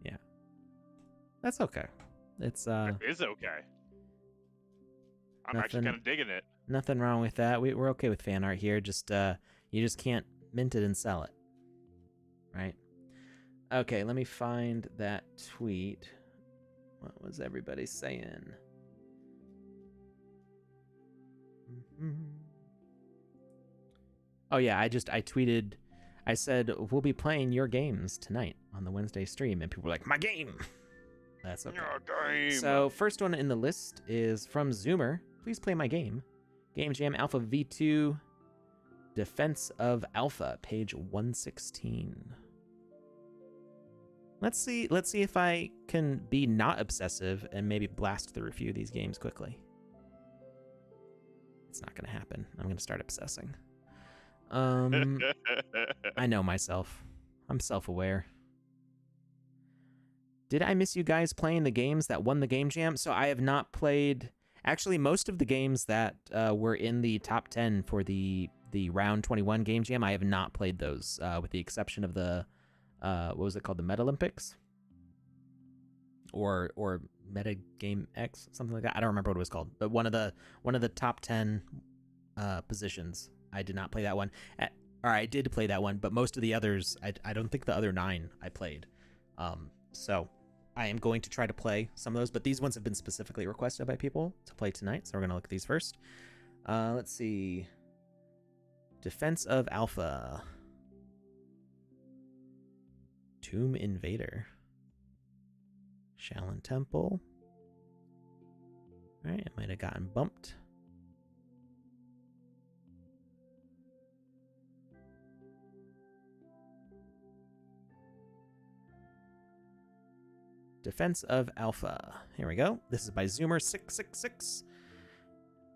Speaker 1: Yeah. That's okay. It is
Speaker 2: okay. I'm actually kind of digging it.
Speaker 1: Nothing wrong with that. We're okay with fan art here. Just you just can't mint it and sell it. Right? Okay, let me find that tweet. What was everybody saying? Oh yeah, I tweeted, I said, we'll be playing your games tonight on the Wednesday stream, and people were like, my game! That's okay.
Speaker 2: Your game!
Speaker 1: So, first one in the list is from Zoomer. Please play my game. Game Jam Alpha V2, Defense of Alpha, page 116. Let's see if I can be not obsessive and maybe blast through a few of these games quickly. It's not going to happen. I'm going to start obsessing. I know myself. I'm self-aware. Did I miss you guys playing the games that won the Game Jam? So I have not played... Actually, most of the games that were in the top 10 for the round 21 Game Jam, I have not played those, with the exception of the... what was it called? The Meta Olympics? Or Meta Game X? Something like that. I don't remember what it was called. But one of the top 10 positions. I did not play that one. Or I did play that one, but most of the others, I don't think the other 9 I played. So I am going to try to play some of those, but these ones have been specifically requested by people to play tonight, so we're going to look at these first. Let's see. Defense of Alpha. Tomb Invader. Shaolin Temple. All right, it might have gotten bumped. Defense of Alpha. Here we go. This is by Zoomer666.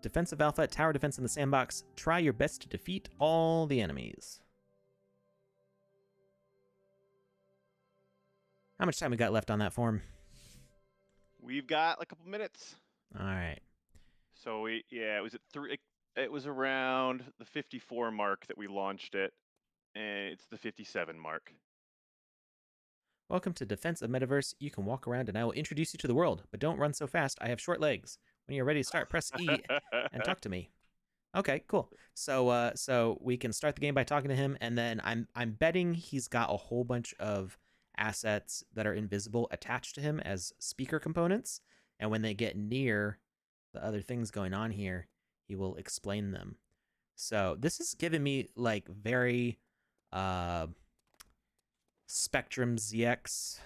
Speaker 1: Defense of Alpha, tower defense in the sandbox. Try your best to defeat all the enemies. How much time we got left on that form?
Speaker 2: We've got a couple minutes.
Speaker 1: All right.
Speaker 2: So it was at 3. It was around the 54 mark that we launched it, and it's the 57 mark.
Speaker 1: Welcome to Defense of Metaverse. You can walk around and I will introduce you to the world, but don't run so fast. I have short legs. When you're ready to start, press E and talk to me. Okay, cool. So we can start the game by talking to him, and then I'm betting he's got a whole bunch of assets that are invisible attached to him as speaker components, and when they get near the other things going on here, he will explain them. So this is giving me like very Spectrum ZX,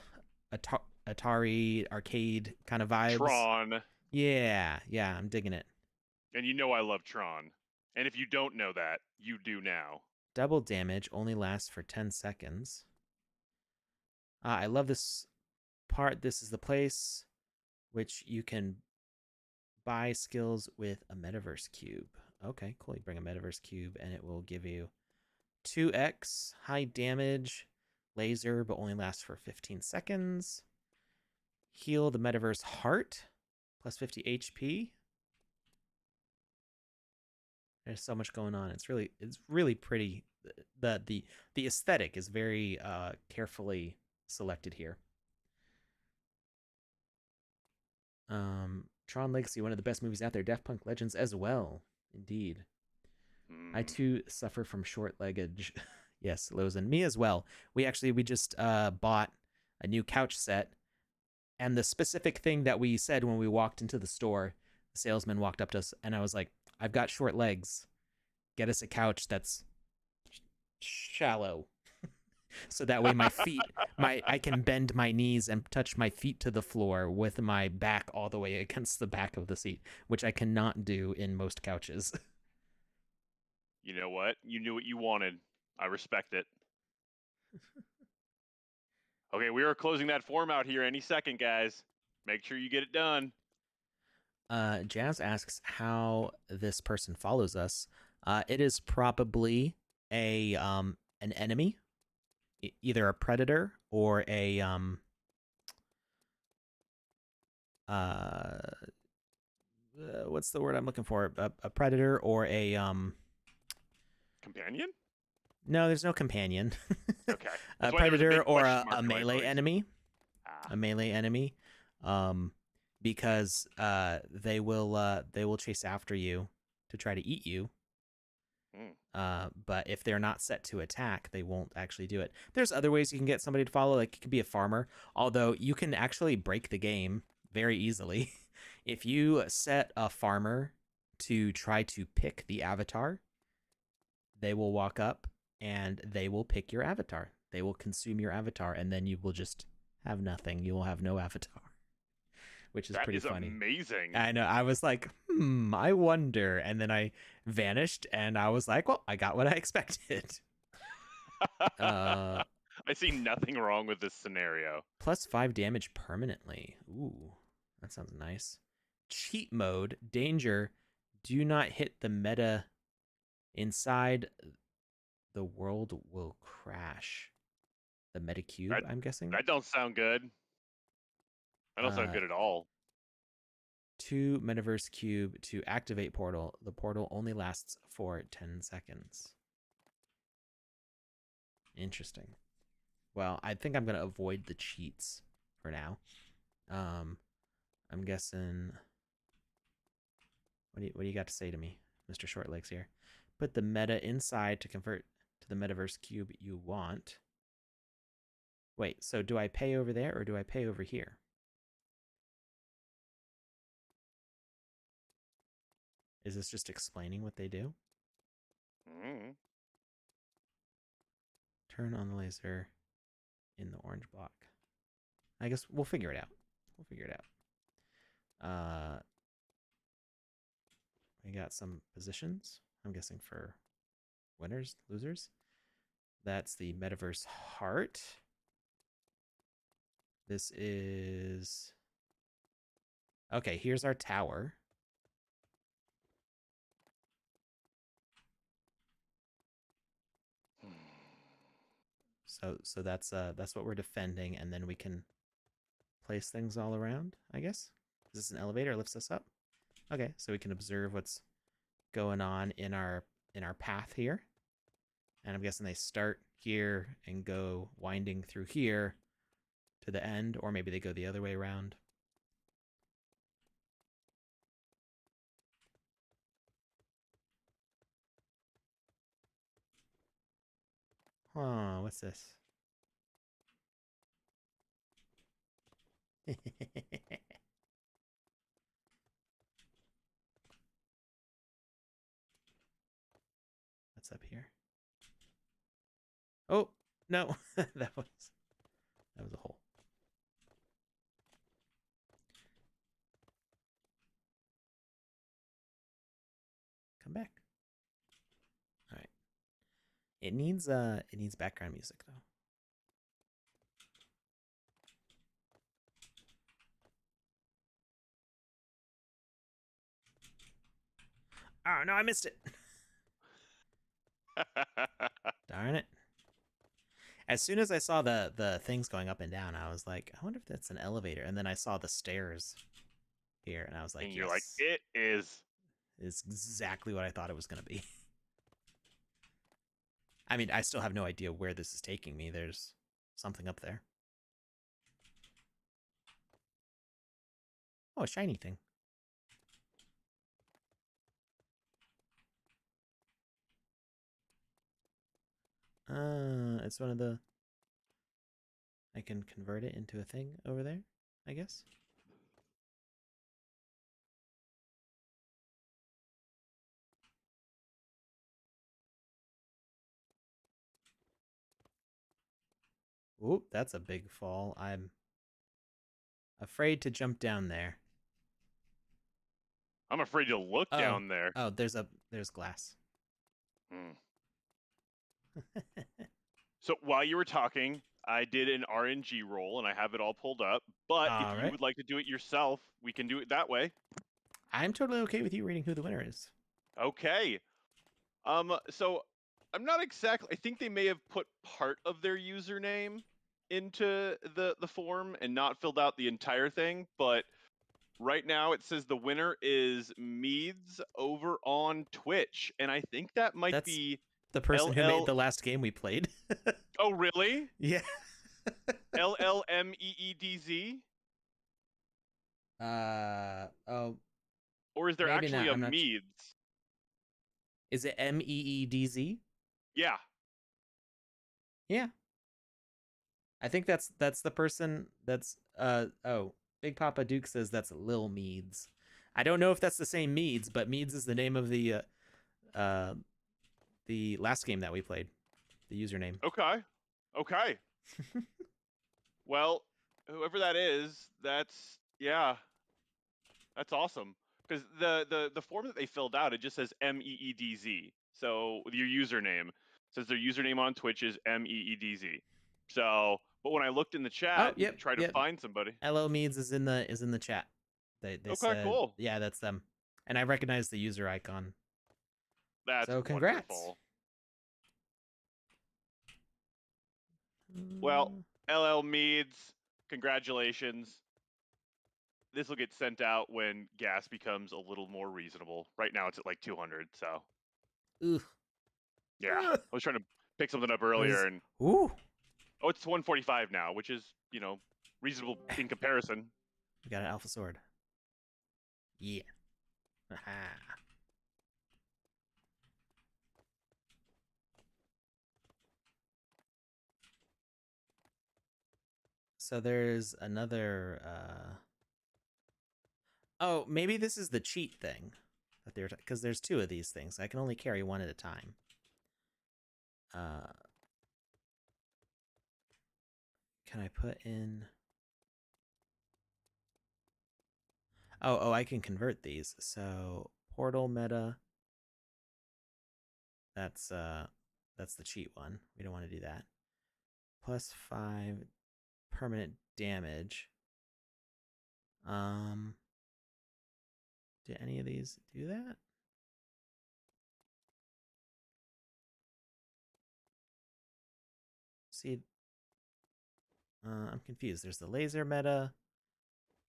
Speaker 1: Atari arcade kind of vibes.
Speaker 2: Tron.
Speaker 1: Yeah, I'm digging it.
Speaker 2: And you know I love Tron. And if you don't know that, you do now.
Speaker 1: Double damage only lasts for 10 seconds. I love this part. This is the place which you can buy skills with a Metaverse cube. Okay, cool. You bring a Metaverse cube and it will give you 2x high damage. Laser, but only lasts for 15 seconds. Heal the Metaverse heart, plus 50 HP. There's so much going on. It's really pretty. The aesthetic is very carefully selected here. Tron Legacy, one of the best movies out there. Daft Punk Legends as well, indeed. I too suffer from short leggage. Yes, Lozen. Me as well. We just bought a new couch set, and the specific thing that we said when we walked into the store, the salesman walked up to us, and I was like, I've got short legs. Get us a couch that's shallow. So that way my I can bend my knees and touch my feet to the floor with my back all the way against the back of the seat, which I cannot do in most couches.
Speaker 2: You know what? You knew what you wanted. I respect it. Okay, we are closing that form out here any second, guys. Make sure you get it done.
Speaker 1: Jazz asks how this person follows us. It is probably an enemy, either a predator or a what's the word I'm looking for? A predator or a
Speaker 2: Companion?
Speaker 1: No, there's no companion.
Speaker 2: Okay.
Speaker 1: A
Speaker 2: That's why there was a
Speaker 1: predator
Speaker 2: big
Speaker 1: or
Speaker 2: question mark
Speaker 1: a
Speaker 2: in my
Speaker 1: melee
Speaker 2: voice.
Speaker 1: enemy.
Speaker 2: Ah.
Speaker 1: A melee enemy. Because they will chase after you to try to eat you. But if they're not set to attack, they won't actually do it. There's other ways you can get somebody to follow, like it could be a farmer, although you can actually break the game very easily. If you set a farmer to try to pick the avatar, they will walk up and they will pick your avatar. They will consume your avatar, and then you will just have nothing. You will have no avatar, which is pretty funny.
Speaker 2: That is amazing.
Speaker 1: I know. I was like, I wonder. And then I vanished, and I was like, well, I got what I expected.
Speaker 2: I see nothing wrong with this scenario.
Speaker 1: Plus 5 damage permanently. Ooh, that sounds nice. Cheat mode, danger, do not hit the meta inside. The world will crash. The meta cube, I'm guessing?
Speaker 2: That don't sound good. That don't sound good at all.
Speaker 1: 2 metaverse cube to activate portal. The portal only lasts for 10 seconds. Interesting. Well, I think I'm going to avoid the cheats for now. I'm guessing... What do you got to say to me, Mr. Shortlegs here? Put the meta inside to convert to the metaverse cube you want. Wait, so do I pay over there or do I pay over here? Is this just explaining what they do? Turn on the laser in the orange block. I guess we'll figure it out. We got some positions, I'm guessing, for winners, losers. That's the metaverse heart. This is... Okay, here's our tower. So that's what we're defending, and then we can place things all around, I guess. Is this an elevator? Lifts us up? Okay, so we can observe what's going on in our path here. And I'm guessing they start here and go winding through here to the end, or maybe they go the other way around. Oh, what's this? What's up here? Oh, no. that was a hole. Come back. All right. It needs background music though. Oh, no, I missed it. Darn it. As soon as I saw the things going up and down, I was like, I wonder if that's an elevator. And then I saw the stairs here, and I was like,
Speaker 2: and you're like, it is.
Speaker 1: It's exactly what I thought it was going to be. I mean, I still have no idea where this is taking me. There's something up there. Oh, a shiny thing. It's one of the... I can convert it into a thing over there, I guess. Oop, that's a big fall. I'm afraid to jump down there.
Speaker 2: I'm afraid to look
Speaker 1: Oh,
Speaker 2: down there.
Speaker 1: oh, there's glass.
Speaker 2: Hmm. So while you were talking, I did an RNG roll, and I have it all pulled up. But if
Speaker 1: All
Speaker 2: you
Speaker 1: right.
Speaker 2: would like to do it yourself, we can do it that way.
Speaker 1: I'm totally okay with you reading who the winner is.
Speaker 2: Okay. So I'm not exactly. I think they may have put part of their username into the form and not filled out the entire thing. But right now it says the winner is Meads over on Twitch, and I think that might
Speaker 1: That's
Speaker 2: be
Speaker 1: the person who made
Speaker 2: LL.
Speaker 1: the last game we played.
Speaker 2: Oh, really?
Speaker 1: Yeah.
Speaker 2: LLMEEDZ?
Speaker 1: Oh,
Speaker 2: Or is there
Speaker 1: maybe
Speaker 2: actually
Speaker 1: not.
Speaker 2: a
Speaker 1: I'm not.
Speaker 2: Meads?
Speaker 1: Is it Meedz?
Speaker 2: Yeah.
Speaker 1: Yeah. I think that's the person that's oh, Big Papa Duke says that's Lil Meads. I don't know if that's the same Meads, but Meads is the name of uh the last game that we played. The username.
Speaker 2: Okay. Okay. Well, whoever that is, that's awesome. Because the form that they filled out, it just says MEEDZ. So your username says their username on Twitch is MEEDZ. So, but when I looked in the
Speaker 1: Oh,
Speaker 2: chat and
Speaker 1: yep,
Speaker 2: tried to
Speaker 1: yep.
Speaker 2: find somebody,
Speaker 1: LO Meads is in the chat. They
Speaker 2: okay,
Speaker 1: said,
Speaker 2: cool.
Speaker 1: yeah, that's them. And I recognize the user icon.
Speaker 2: That's
Speaker 1: So congrats.
Speaker 2: wonderful. Well, LL Meads, congratulations. This will get sent out when gas becomes a little more reasonable. Right now it's at like 200, so
Speaker 1: Ooh.
Speaker 2: yeah. I was trying to pick something up earlier and
Speaker 1: Ooh.
Speaker 2: oh, it's 145 now, which is, reasonable in comparison.
Speaker 1: We got an alpha sword. Yeah. Aha. So there's another oh, maybe this is the cheat thing that they're because there's two of these things. I can only carry one at a time. Can I put in Oh, I can convert these. So portal meta. That's the cheat one. We don't want to do that. +5 permanent damage. Do any of these do that? See, I'm confused. There's the laser meta,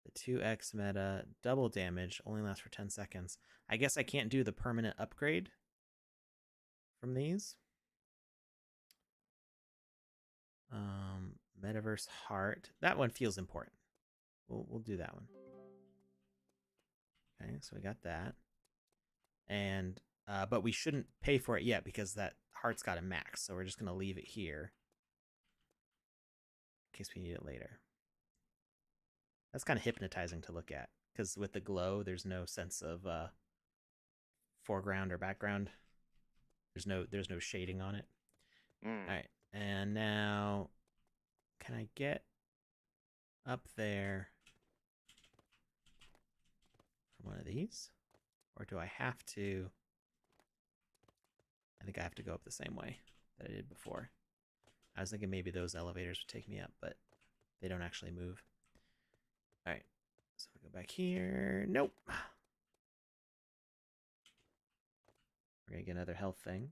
Speaker 1: the 2x meta, double damage, only lasts for 10 seconds. I guess I can't do the permanent upgrade from these. Metaverse heart. That one feels important. We'll do that one. Okay, so we got that. And but we shouldn't pay for it yet because that heart's got a max, so we're just gonna leave it here in case we need it later. That's kind of hypnotizing to look at because with the glow, there's no sense of foreground or background. There's no shading on it. All right, and now can I get up there from one of these, or do I have to? I think I have to go up the same way that I did before. I was thinking maybe those elevators would take me up, but they don't actually move. All right, so we go back here. Nope. We're gonna get another health thing.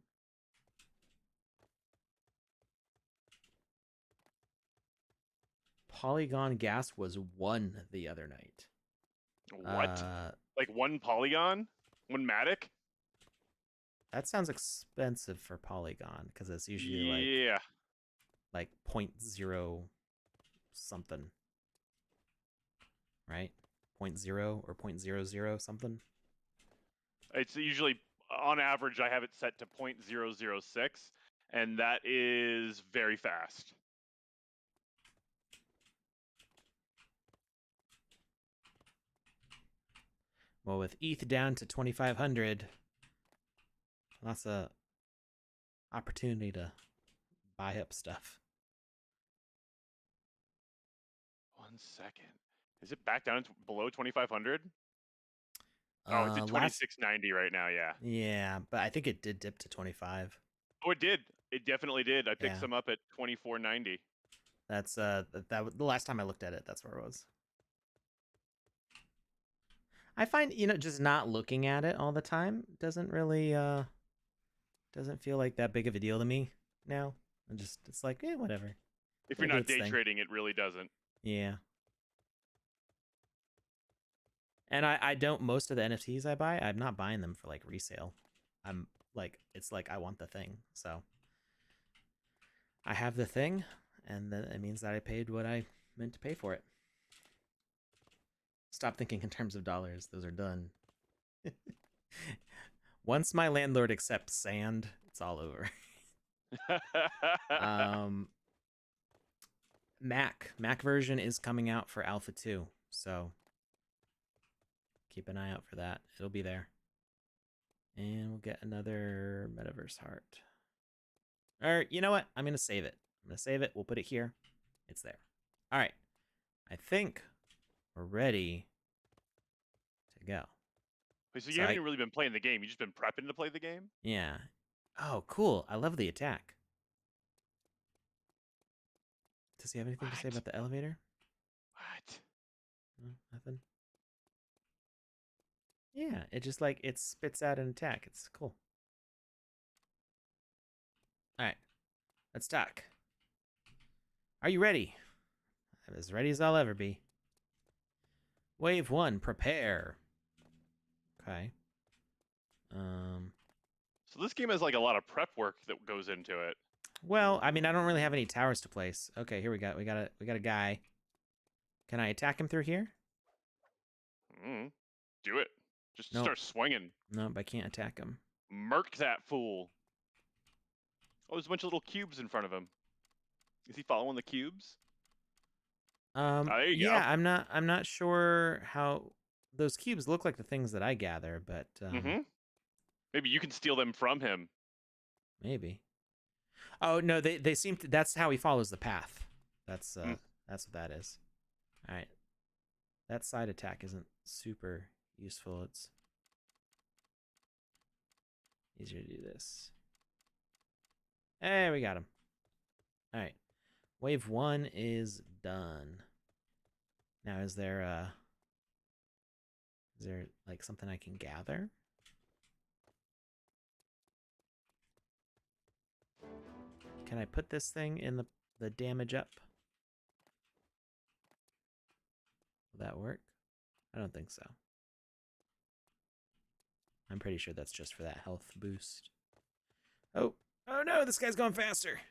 Speaker 1: Polygon gas was 1 the other night.
Speaker 2: What? Like one polygon? One matic?
Speaker 1: That sounds expensive for Polygon because it's usually
Speaker 2: Yeah.
Speaker 1: like 0.0 something, right? 0.0 or 0.00 something.
Speaker 2: It's usually, on average, I have it set to 0.006, and that is very fast.
Speaker 1: Well, with ETH down to 2,500, lots of opportunity to buy up stuff.
Speaker 2: second. Is it back down to below 2,500? Oh, it's at
Speaker 1: Last
Speaker 2: 2,690 right now. Yeah.
Speaker 1: Yeah, but I think it did dip to 25.
Speaker 2: Oh, it did. It definitely did. I picked
Speaker 1: Yeah.
Speaker 2: some up at 2,490.
Speaker 1: That's the last time I looked at it, that's where it was. I find, just not looking at it all the time doesn't really doesn't feel like that big of a deal to me now. It's like, whatever.
Speaker 2: If
Speaker 1: It'll
Speaker 2: you're
Speaker 1: do
Speaker 2: not
Speaker 1: its
Speaker 2: day
Speaker 1: thing.
Speaker 2: trading, it really doesn't.
Speaker 1: Yeah. And I don't, most of the NFTs I buy, I'm not buying them for like resale. I'm like, it's like I want the thing. So I have the thing, and then it means that I paid what I meant to pay for it. Stop thinking in terms of dollars. Those are done. Once my landlord accepts sand, it's all over. Mac version is coming out for Alpha 2, so keep an eye out for that. It'll be there. And we'll get another Metaverse heart. Or, you know what? I'm going to save it. We'll put it here. It's there. All right. I think we're ready to go.
Speaker 2: Wait, so you haven't even really been playing the game. You've just been prepping to play the game?
Speaker 1: Yeah. Oh, cool. I love the attack. Does he have anything to say about the elevator?
Speaker 2: What?
Speaker 1: No, nothing? Yeah, it just like, it spits out an attack. It's cool. All right. Let's talk. Are you ready? I'm as ready as I'll ever be. Wave 1, prepare. Okay.
Speaker 2: So this game has like a lot of prep work that goes into it.
Speaker 1: Well, I mean, I don't really have any towers to place. Okay, here we got a guy. Can I attack him through here?
Speaker 2: Do it. Just start swinging.
Speaker 1: Nope, I can't attack him.
Speaker 2: Murk that fool. Oh, there's a bunch of little cubes in front of him. Is he following the cubes? There you go.
Speaker 1: I'm not sure how those cubes look like the things that I gather, but
Speaker 2: maybe you can steal them from him.
Speaker 1: Maybe. Oh no, they seem to. That's how he follows the path. That's what that is. All right. That side attack isn't super useful. It's easier to do this. Hey, we got him. All right. Wave 1 is done. Now, is there like something I can gather? Can I put this thing in the damage up? Will that work? I don't think so. I'm pretty sure that's just for that health boost. Oh no, this guy's going faster.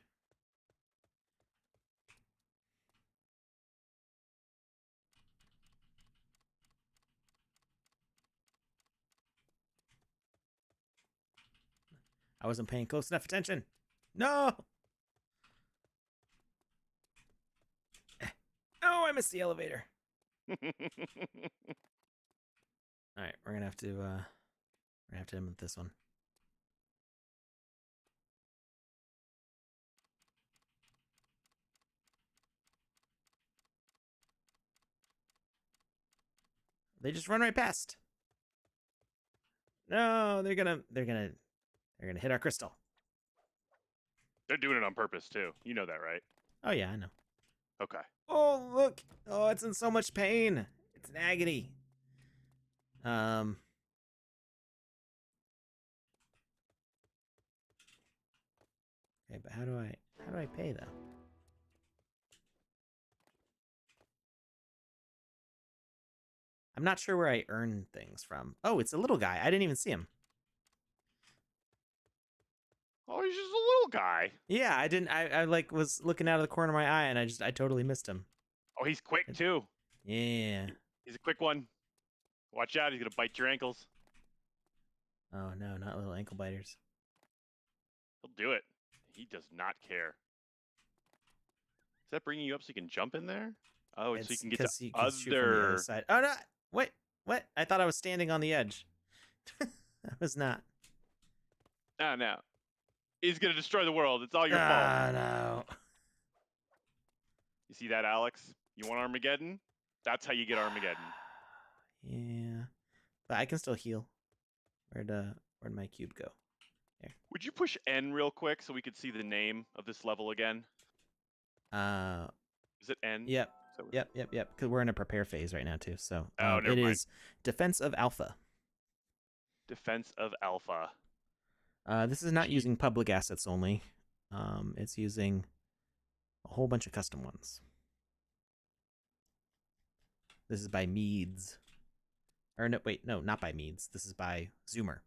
Speaker 1: I wasn't paying close enough attention. No! Oh, I missed the elevator. All right, we're gonna have to end with this one. They just run right past. No, they're gonna hit our crystal.
Speaker 2: They're doing it on purpose too. You know that, right?
Speaker 1: Oh yeah, I know.
Speaker 2: Okay.
Speaker 1: Oh look! Oh, it's in so much pain. It's an agony. Okay, but how do I pay though? I'm not sure where I earn things from. Oh, it's a little guy. I didn't even see him.
Speaker 2: Oh, he's just a little guy.
Speaker 1: Yeah, I didn't. I like was looking out of the corner of my eye, and I totally missed him.
Speaker 2: Oh, he's quick too.
Speaker 1: Yeah.
Speaker 2: He's a quick one. Watch out, he's gonna bite your ankles.
Speaker 1: Oh no, not little ankle biters.
Speaker 2: He'll do it. He does not care. Is that bringing you up so you can jump in there? Oh, so you can get to
Speaker 1: shoot from the other side. Oh no! Wait, what? I thought I was standing on the edge. I was not.
Speaker 2: No. He's gonna destroy the world. It's all your fault.
Speaker 1: Ah, no.
Speaker 2: You see that, Alex? You want Armageddon? That's how you get Armageddon.
Speaker 1: Yeah, but I can still heal. Where'd my cube go? There.
Speaker 2: Would you push N real quick so we could see the name of this level again? Is it N?
Speaker 1: Yep. Because we're in a prepare phase right now too. So
Speaker 2: Oh, never
Speaker 1: it
Speaker 2: mind.
Speaker 1: is Defense of Alpha.
Speaker 2: Defense of Alpha.
Speaker 1: This is not using public assets only. It's using a whole bunch of custom ones. This is by Meads. Or no, wait, no, not by Meads. This is by Zoomer.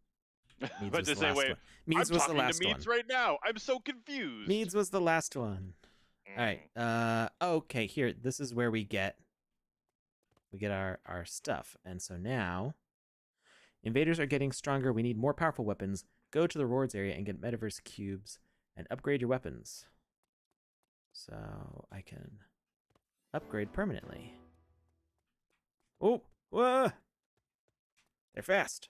Speaker 2: Meads was the last one. Meads was the last one. I'm talking to Meads right now. I'm so confused.
Speaker 1: Meads was the last one. All right. Okay, here. This is where we get our stuff. And so now invaders are getting stronger. We need more powerful weapons. Go to the rewards area and get Metaverse cubes and upgrade your weapons. So I can upgrade permanently. Oh, whoa! They're fast.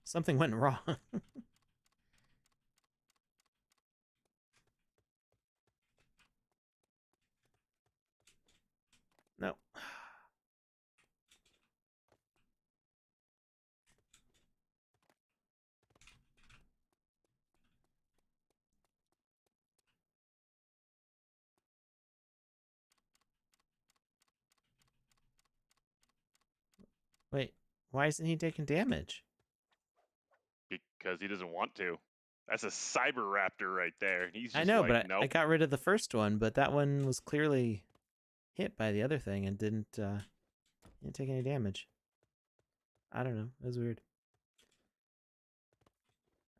Speaker 1: Something went wrong. No. Wait, why isn't he taking damage?
Speaker 2: Because he doesn't want to. That's a cyber raptor right there. He's just
Speaker 1: I know,
Speaker 2: like,
Speaker 1: but
Speaker 2: nope.
Speaker 1: I got rid of the first one, but that one was clearly hit by the other thing and didn't take any damage. I don't know. It was weird.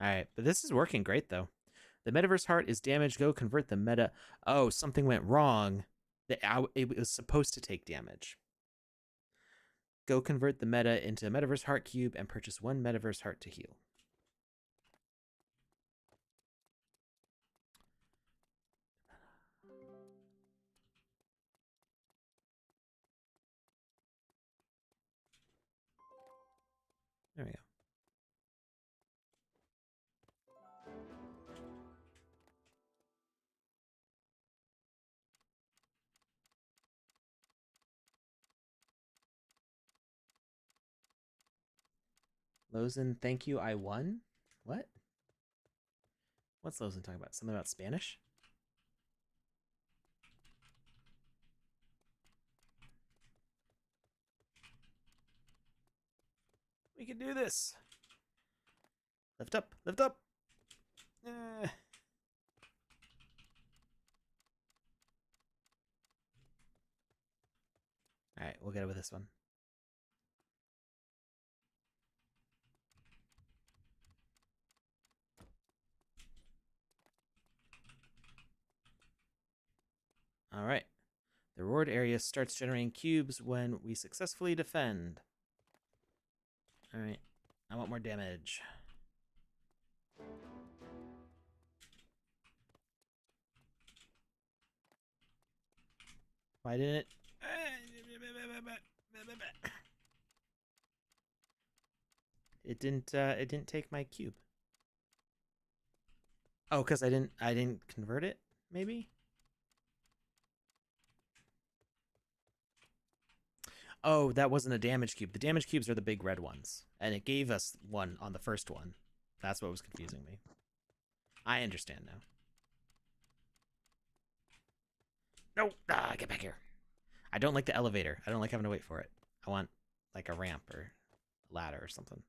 Speaker 1: All right, but this is working great though. The Metaverse heart is damaged. Go convert the meta. Oh, something went wrong. It was supposed to take damage. Go convert the meta into a Metaverse heart cube and purchase one Metaverse heart to heal. There we go. Lozen, thank you, I won? What? What's Lozen talking about? Something about Spanish? We can do this. Lift up, lift up. All right, we'll get it with this one. All right. The reward area starts generating cubes when we successfully defend. All right. I want more damage. Why didn't it? It didn't take my cube. Oh, because I didn't convert it, maybe? Oh, that wasn't a damage cube. The damage cubes are the big red ones. And it gave us one on the first one. That's what was confusing me. I understand now. No! Ah, get back here. I don't like the elevator. I don't like having to wait for it. I want, like, a ramp or a ladder or something.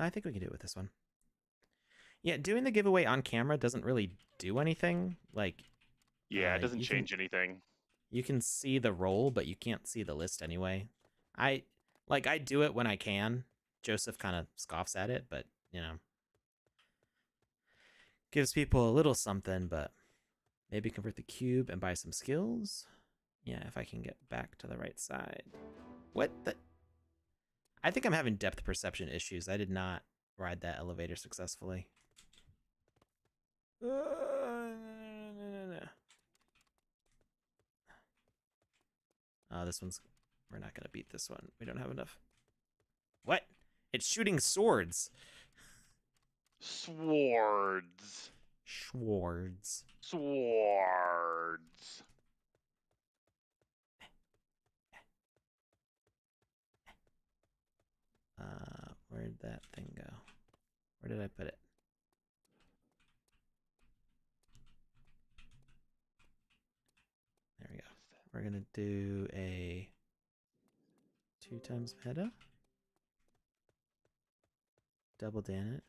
Speaker 1: I think we can do it with this one. Yeah, doing the giveaway on camera doesn't really do anything. Like,
Speaker 2: yeah, it doesn't change anything.
Speaker 1: You can see the roll, but you can't see the list anyway. I do it when I can. Joseph kind of scoffs at it, but, you know, gives people a little something, but maybe convert the cube and buy some skills. Yeah, if I can get back to the right side. What the? I think I'm having depth perception issues. I did not ride that elevator successfully. This one's... We're not going to beat this one. We don't have enough. What? It's shooting swords.
Speaker 2: Swords.
Speaker 1: Swords.
Speaker 2: Swords.
Speaker 1: Where'd that thing go? Where did I put it? There we go. We're gonna do a 2 times meta. Double damage.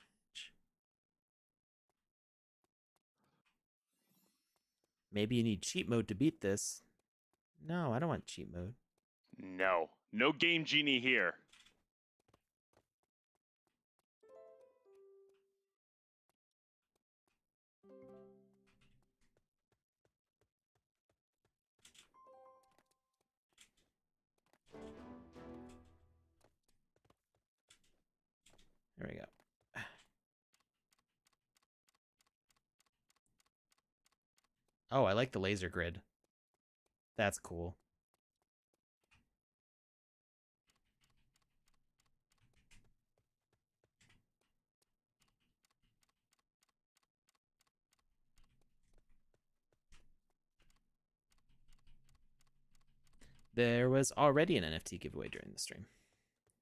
Speaker 1: Maybe you need cheat mode to beat this. No, I don't want cheat mode.
Speaker 2: No. No game genie here.
Speaker 1: There we go. Oh, I like the laser grid. That's cool. There was already an NFT giveaway during the stream.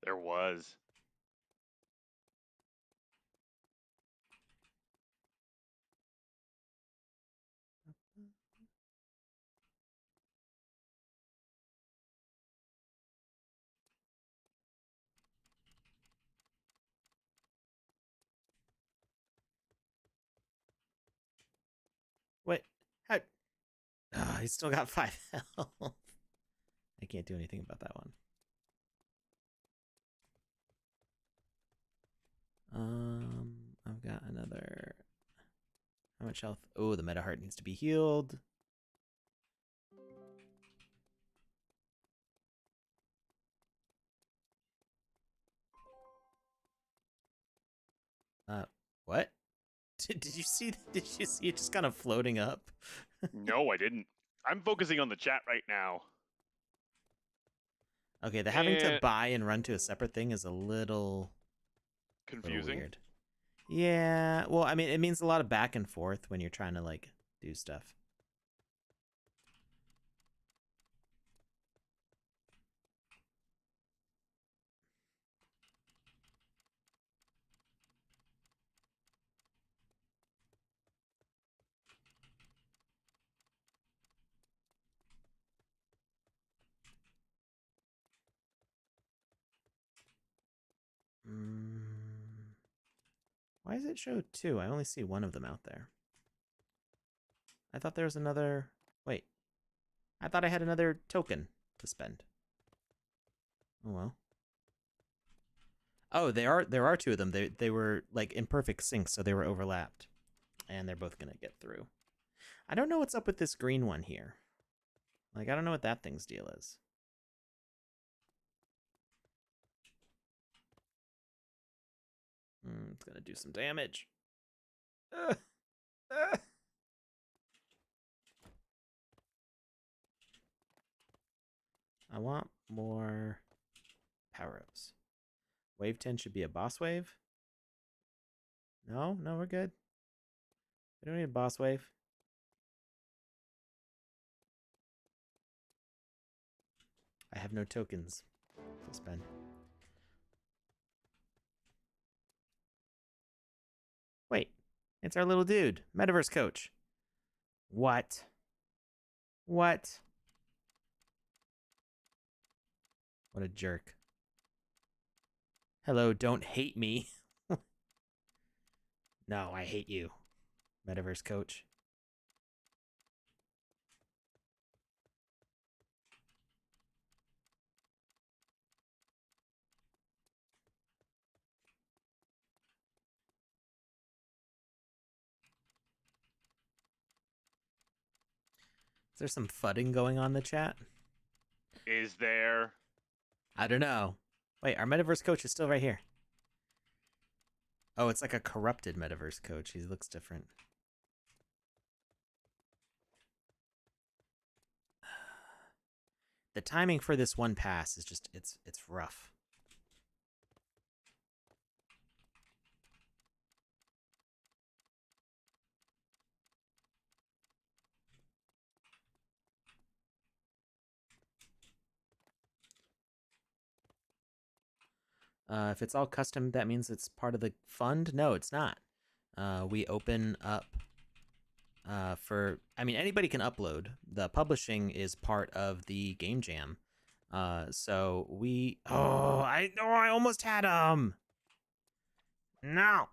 Speaker 2: There was.
Speaker 1: What? How? Oh, he's still got 5 health. I can't do anything about that one. I've got another... How much health? Oh, the meta heart needs to be healed. What? Did you see it just kind of floating up?
Speaker 2: No, I didn't. I'm focusing on the chat right now.
Speaker 1: Okay, the having to buy and run to a separate thing is a little
Speaker 2: confusing.
Speaker 1: Weird. Yeah, well, I mean, it means a lot of back and forth when you're trying to like do stuff. Why does it show 2? I only see one of them out there. I thought there was another... Wait. I thought I had another token to spend. Oh, well. Oh, there are 2 of them. They were like in perfect sync, so they were overlapped. And they're both going to get through. I don't know what's up with this green one here. Like, I don't know what that thing's deal is. It's going to do some damage. I want more power-ups. Wave 10 should be a boss wave. No, we're good. We don't need a boss wave. I have no tokens to spend. Wait, it's our little dude, Metaverse coach. What? What? What a jerk. Hello, don't hate me. No, I hate you, Metaverse coach. Is there some fudding going on in the chat?
Speaker 2: Is there?
Speaker 1: I don't know. Wait, our Metaverse coach is still right here. Oh, it's like a corrupted Metaverse coach. He looks different. The timing for this one pass is just it's rough. If it's all custom, that means it's part of the fund? No, it's not. We open up for, I mean, anybody can upload. The publishing is part of the game jam. So we, I almost had him. No,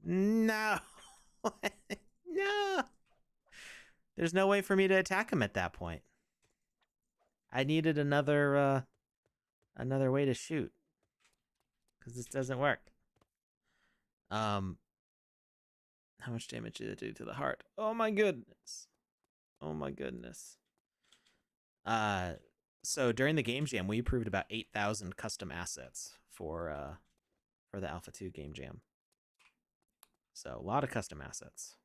Speaker 1: no, no. There's no way for me to attack him at that point. I needed another way to shoot because this doesn't work. How much damage did it do to the heart? Oh my goodness. Oh my goodness. So during the game jam, we approved about 8,000 custom assets for the Alpha 2 game jam. So a lot of custom assets.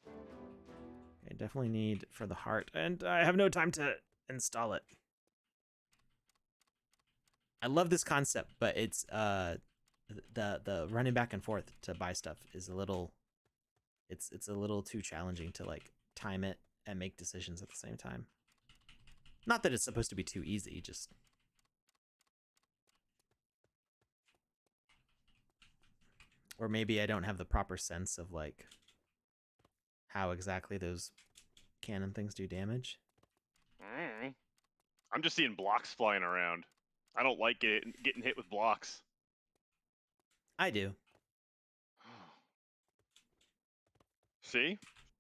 Speaker 1: I definitely need for the heart, and I have no time to install it. I love this concept, but it's the running back and forth to buy stuff is a little, it's a little too challenging to like time it and make decisions at the same time. Not that it's supposed to be too easy, just or maybe I don't have the proper sense of like how exactly those cannon things do damage.
Speaker 2: I'm just seeing blocks flying around. I don't like getting hit with blocks.
Speaker 1: I do.
Speaker 2: See?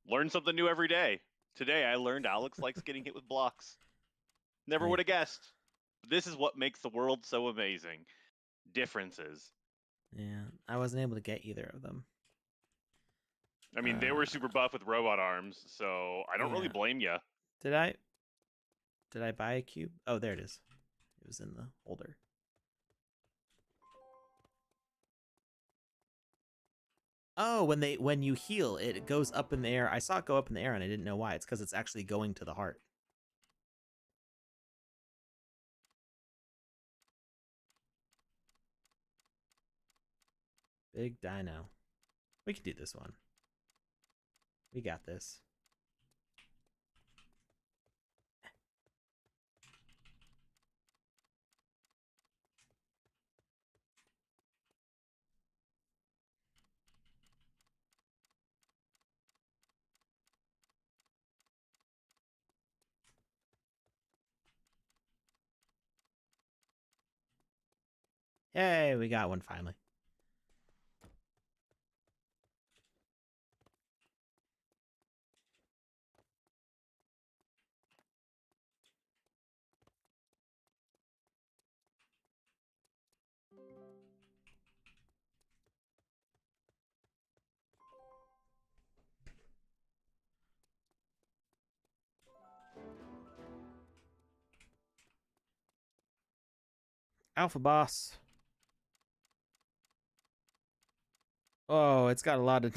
Speaker 2: Learn something new every day. Today I learned Alex likes getting hit with blocks. Never would have guessed. But this is what makes the world so amazing. Differences.
Speaker 1: Yeah, I wasn't able to get either of them.
Speaker 2: I mean, they were super buff with robot arms, so I don't really blame you.
Speaker 1: Did I buy a cube? Oh, there it is. It was in the holder. Oh, when you heal, it goes up in the air. I saw it go up in the air, and I didn't know why. It's because it's actually going to the heart. Big dino. We can do this one. We got this. Hey, we got one finally. Alpha boss. Oh, it's got a lot of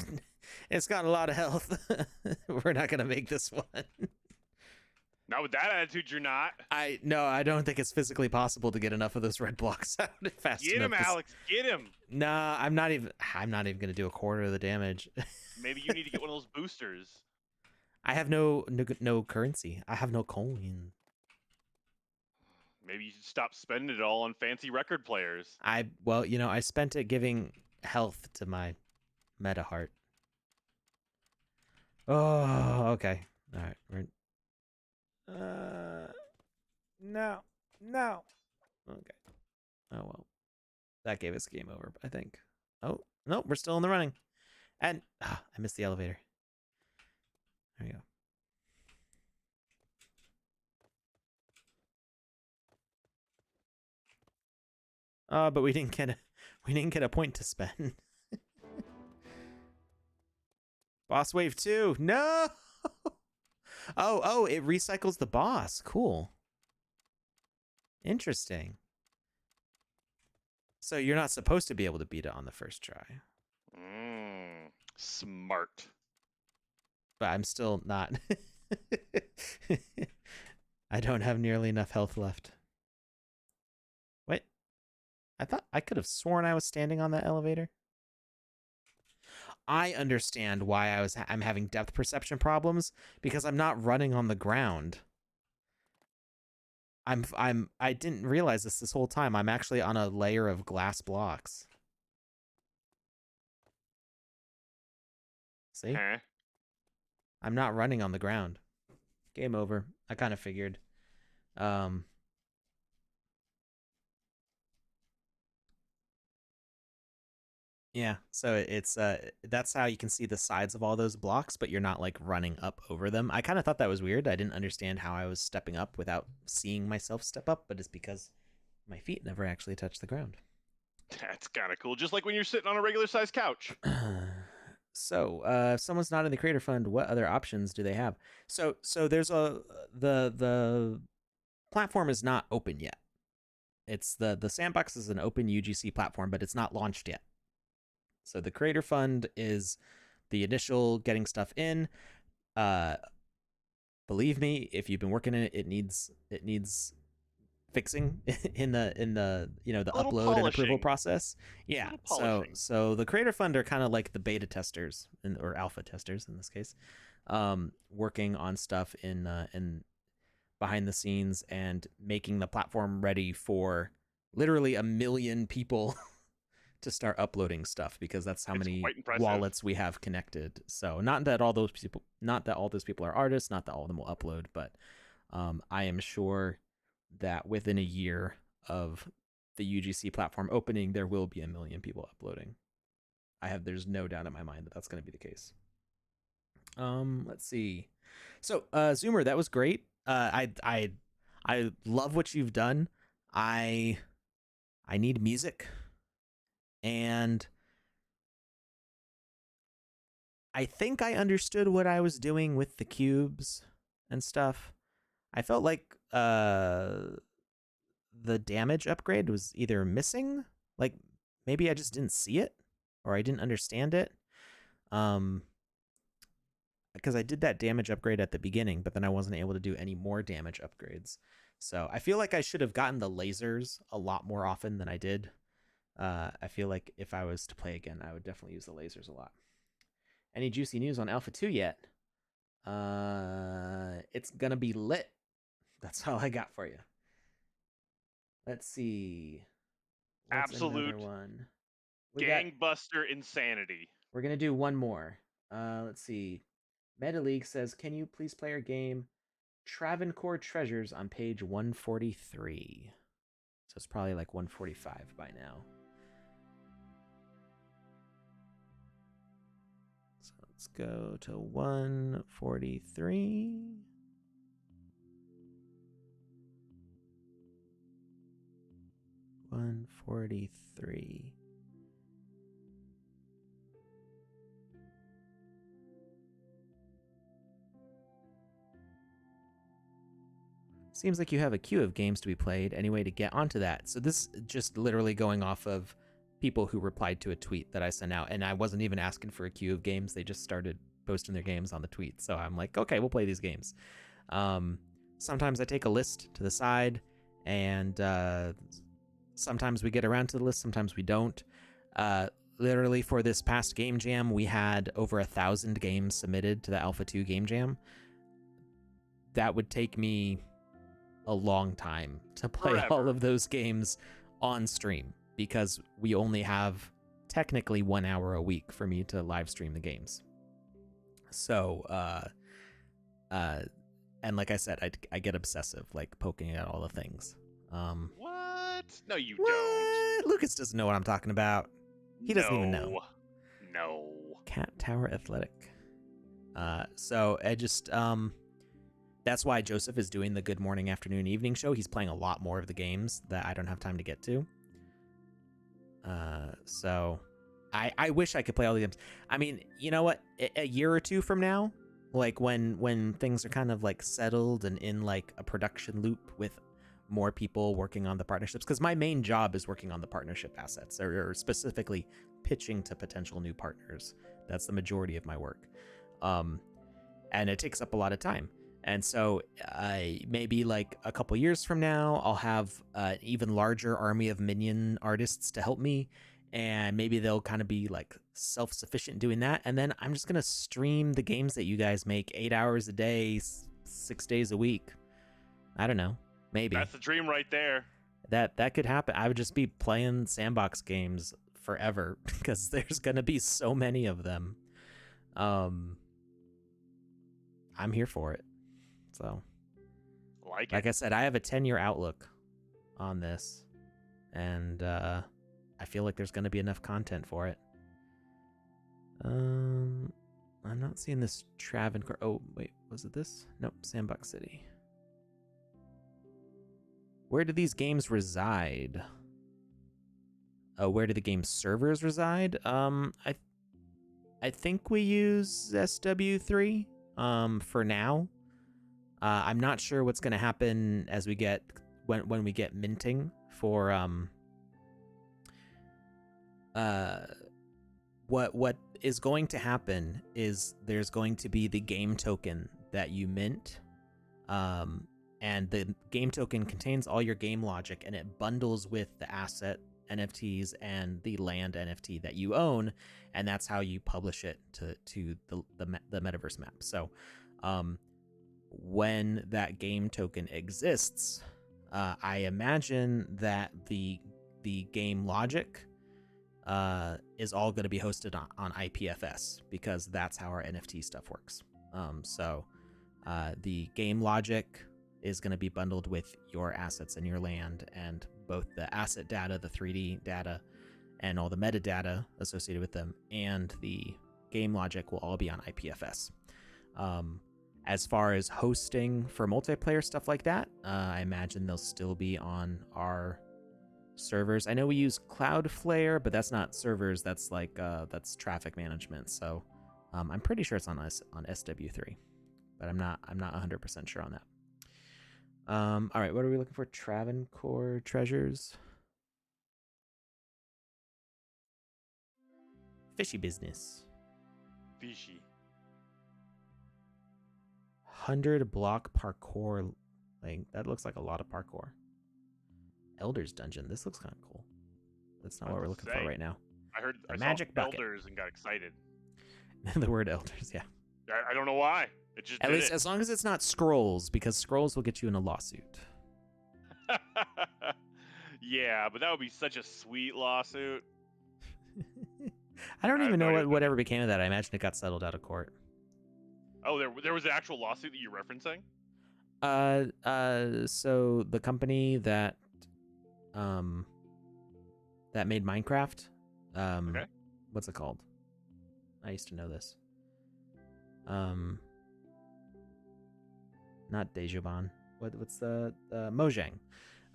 Speaker 1: health. We're not gonna make this one.
Speaker 2: Not with that attitude, you're not.
Speaker 1: I don't think it's physically possible to get enough of those red blocks out fast enough.
Speaker 2: Get him, Alex. Get him.
Speaker 1: Nah, I'm not even gonna do a quarter of the damage.
Speaker 2: Maybe you need to get one of those boosters.
Speaker 1: I have no currency. I have no coin.
Speaker 2: Maybe you should stop spending it all on fancy record players.
Speaker 1: I spent it giving health to my meta heart. Oh, okay. All right. No. Okay. Oh well. That gave us game over, I think. Oh, no, we're still in the running. And I missed the elevator. There you go. But we didn't get a point to spend. Boss wave 2. No. Oh, it recycles the boss. Cool. Interesting. So you're not supposed to be able to beat it on the first try.
Speaker 2: Smart.
Speaker 1: But I'm still not. I don't have nearly enough health left. Wait, I thought I could have sworn I was standing on that elevator. I understand why I'm having depth perception problems, because I'm not running on the ground. I didn't realize this whole time. I'm actually on a layer of glass blocks. See?
Speaker 2: Huh?
Speaker 1: I'm not running on the ground. Game over. I kind of figured. Yeah, so it's that's how you can see the sides of all those blocks, but you're not like running up over them. I kind of thought that was weird. I didn't understand how I was stepping up without seeing myself step up, but it's because my feet never actually touch the ground.
Speaker 2: That's kind of cool. Just like when you're sitting on a regular sized couch.
Speaker 1: So, if someone's not in the creator fund, what other options do they have? So there's the platform is not open yet. It's the Sandbox is an open UGC platform, but it's not launched yet. So the creator fund is the initial getting stuff in. Believe me, if you've been working in it, it needs fixing in the the upload and approval process. Yeah. So the creator fund are kind of like the beta testers or alpha testers in this case, working on stuff in behind the scenes and making the platform ready for literally 1 million people to start uploading stuff, because that's how many wallets we have connected. So not that all those people are artists, not that all of them will upload, but I am sure that within a year of the UGC platform opening, there will be 1 million people uploading. There's no doubt in my mind that that's going to be the case. Let's see. So Zoomer, that was great. I love what you've done. I need music. And I think I understood what I was doing with the cubes and stuff. I felt like the damage upgrade was either missing, like maybe I just didn't see it, or I didn't understand it. Because I did that damage upgrade at the beginning, but then I wasn't able to do any more damage upgrades. So I feel like I should have gotten the lasers a lot more often than I did. I feel like if I was to play again, I would definitely use the lasers a lot. Any juicy news on Alpha 2 yet? It's gonna be lit. That's all I got for you. Let's see. What's
Speaker 2: Absolute
Speaker 1: another one?
Speaker 2: gangbuster insanity.
Speaker 1: We're gonna do one more. Let's see. MetaLeague says, can you please play our game Travancore Treasures on page 143? So it's probably like 145 by now. So let's go to 143. 143. Seems like you have a queue of games to be played. Any way to get onto that? So this is just literally going off of people who replied to a tweet that I sent out, and I wasn't even asking for a queue of games. They just started posting their games on the tweet. So I'm like, okay, we'll play these games. Sometimes I take a list to the side, and sometimes we get around to the list, sometimes we don't. Literally for this past game jam, we had over 1,000 games submitted to the Alpha 2 game jam. That would take me a long time to play all of those games on stream, because we only have technically 1 hour a week for me to live stream the games. So, and like I said, I get obsessive, like poking at all the things.
Speaker 2: What? No, you don't.
Speaker 1: Lucas doesn't know what I'm talking about. He doesn't even know.
Speaker 2: No.
Speaker 1: Cat Tower Athletic. So I just, that's why Joseph is doing the Good Morning, Afternoon, Evening show. He's playing a lot more of the games that I don't have time to get to. So I wish I could play all the games. I mean, you know what? A year or two from now, like when things are kind of like settled and in like a production loop with more people working on the partnerships, because my main job is working on the partnership assets, or specifically pitching to potential new partners. That's the majority of my work. And it takes up a lot of time. And so maybe like a couple years from now, I'll have an even larger army of minion artists to help me. And maybe they'll kind of be like self-sufficient doing that. And then I'm just going to stream the games that you guys make 8 hours a day, 6 days a week. I don't know. Maybe.
Speaker 2: That's the dream right there.
Speaker 1: That could happen. I would just be playing Sandbox games forever because there's going to be so many of them. I'm here for it. So, like I said, I have a 10-year outlook on this, and I feel like there's going to be enough content for it. I'm not seeing this Travancore. Oh, wait, was it this? Nope, Sandbox City. Where do these games reside? Oh, where do the game servers reside? I think we use SW3 for now. I'm not sure what's going to happen as we get when we get minting for what is going to happen is there's going to be the game token that you mint, and the game token contains all your game logic, and it bundles with the asset NFTs and the land NFT that you own, and that's how you publish it to the metaverse map. So when that game token exists, I imagine that the game logic is all going to be hosted on IPFS, because that's how our NFT stuff works. So the game logic is going to be bundled with your assets and your land, and both the asset data, the 3D data, and all the metadata associated with them, and the game logic will all be on IPFS. As far as hosting for multiplayer stuff like that, I imagine they'll still be on our servers. I know we use Cloudflare, but that's not servers. That's like that's traffic management. So I'm pretty sure it's on SW3, but I'm not 100% sure on that. All right, what are we looking for? Travancore Treasures. Fishy business.
Speaker 2: Fishy.
Speaker 1: 100 block parkour. Like, that looks like a lot of parkour. Elder's Dungeon. This looks kind of cool. That's not what we're looking for right now.
Speaker 2: I heard
Speaker 1: the magic
Speaker 2: saw
Speaker 1: bucket.
Speaker 2: Elders and got excited.
Speaker 1: The word elders, yeah.
Speaker 2: I don't know why. It just
Speaker 1: At least as long as it's not scrolls, because scrolls will get you in a lawsuit.
Speaker 2: Yeah, but that would be such a sweet lawsuit.
Speaker 1: I don't even know whatever became of that. I imagine it got settled out of court.
Speaker 2: Oh, there was an actual lawsuit that you're referencing?
Speaker 1: So the company that made Minecraft,
Speaker 2: Okay.
Speaker 1: What's it called? I used to know this. Not Dejaban. What's the Mojang?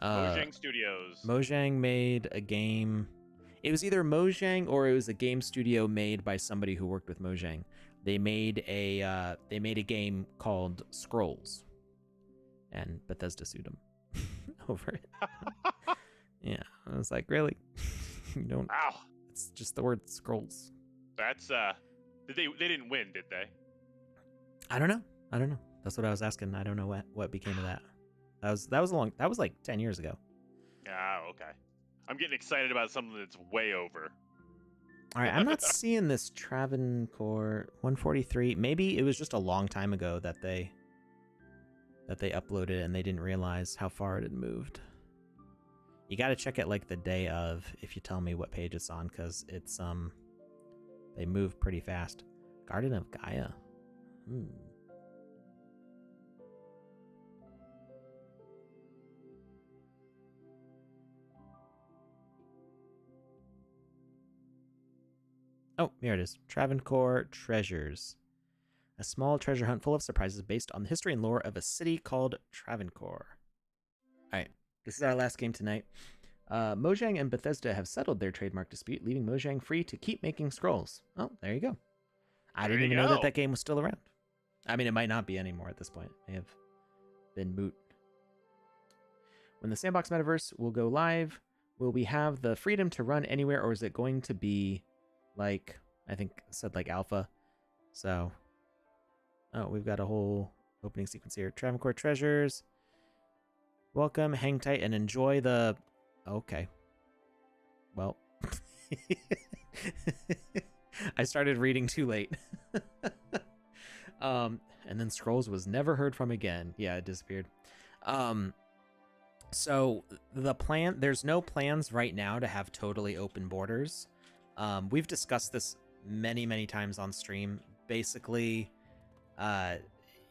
Speaker 2: Mojang Studios.
Speaker 1: Mojang made a game. It was either Mojang or it was a game studio made by somebody who worked with Mojang. They made a game called Scrolls, and Bethesda sued them over it. Yeah, I was like, really? You don't?
Speaker 2: Ow!
Speaker 1: It's just the word Scrolls.
Speaker 2: That's they didn't win, did they?
Speaker 1: I don't know. That's what I was asking. I don't know what became of that. That was like 10 years ago.
Speaker 2: Ah, okay. I'm getting excited about something that's way over.
Speaker 1: All right, I'm not seeing this Travancore 143. Maybe it was just a long time ago that they uploaded and they didn't realize how far it had moved. You got to check it like the day of if you tell me what page it's on, because it's they move pretty fast. Garden of Gaia. Oh, here it is. Travancore Treasures. A small treasure hunt full of surprises based on the history and lore of a city called Travancore. All right, this is our last game tonight. Mojang and Bethesda have settled their trademark dispute, leaving Mojang free to keep making scrolls. Oh, there you go. I didn't even know that game was still around. I mean, it might not be anymore at this point. It may have been moot. When the Sandbox Metaverse will go live, will we have the freedom to run anywhere, or is it going to be like I think it said like alpha. So, oh, we've got a whole opening sequence here. Travancore Treasures. Welcome, hang tight, and enjoy the... Okay. Well. I started reading too late. And then Scrolls was never heard from again. Yeah, it disappeared. So the plan, there's no plans right now to have totally open borders. We've discussed this many times on stream. Basically,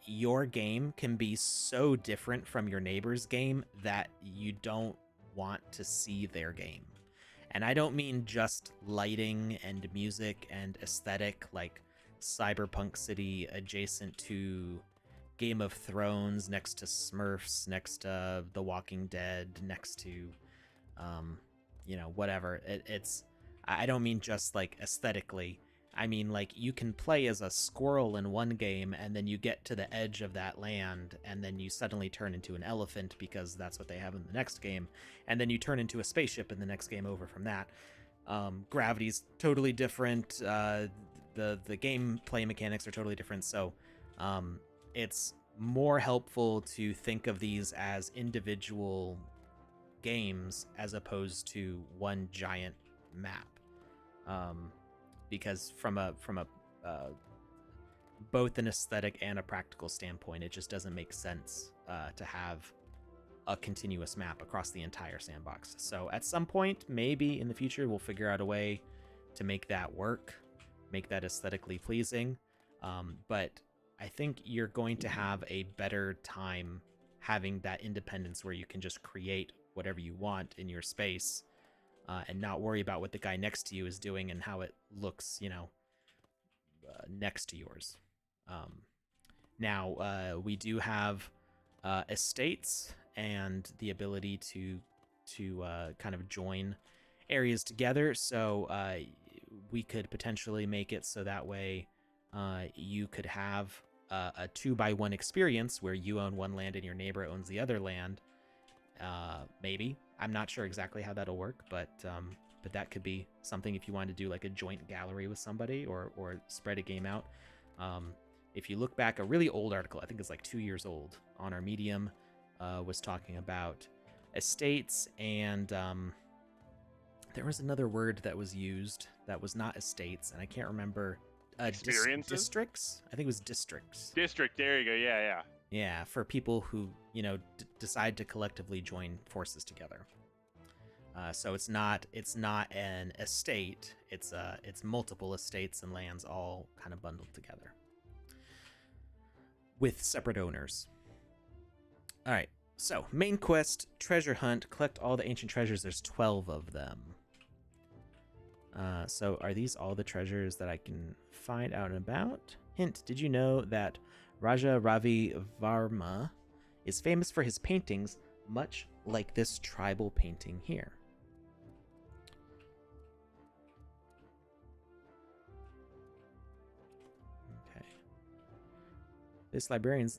Speaker 1: your game can be so different from your neighbor's game that you don't want to see their game. And I don't mean just lighting and music and aesthetic, like Cyberpunk City adjacent to Game of Thrones, next to Smurfs, next to The Walking Dead, next to, whatever. I don't mean just like aesthetically. I mean, like, you can play as a squirrel in one game, and then you get to the edge of that land, and then you suddenly turn into an elephant because that's what they have in the next game, and then you turn into a spaceship in the next game over from that. Gravity's totally different. The gameplay mechanics are totally different, so it's more helpful to think of these as individual games as opposed to one giant map. Because from a both an aesthetic and a practical standpoint, it just doesn't make sense to have a continuous map across the entire sandbox. So at some point, maybe in the future, we'll figure out a way to make that work, make that aesthetically pleasing. But I think you're going to have a better time having that independence where you can just create whatever you want in your space. And not worry about what the guy next to you is doing and how it looks, next to yours. Now, we do have estates and the ability to kind of join areas together. So we could potentially make it so that way you could have a 2x1 experience where you own one land and your neighbor owns the other land. Maybe. I'm not sure exactly how that'll work, but that could be something if you wanted to do like a joint gallery with somebody or spread a game out. If you look back, a really old article, I think it's like 2 years old, on our Medium was talking about estates, and there was another word that was used that was not estates, and I can't remember. Districts? I think it was districts.
Speaker 2: District, there you go. Yeah.
Speaker 1: Yeah, for people who, decide to collectively join forces together. So it's not an estate. It's multiple estates and lands all kind of bundled together with separate owners. All right. So main quest: treasure hunt. Collect all the ancient treasures. There's 12 of them. So are these all the treasures that I can find out and about? Hint: did you know that Raja Ravi Varma is famous for his paintings, much like this tribal painting here? Okay. This librarian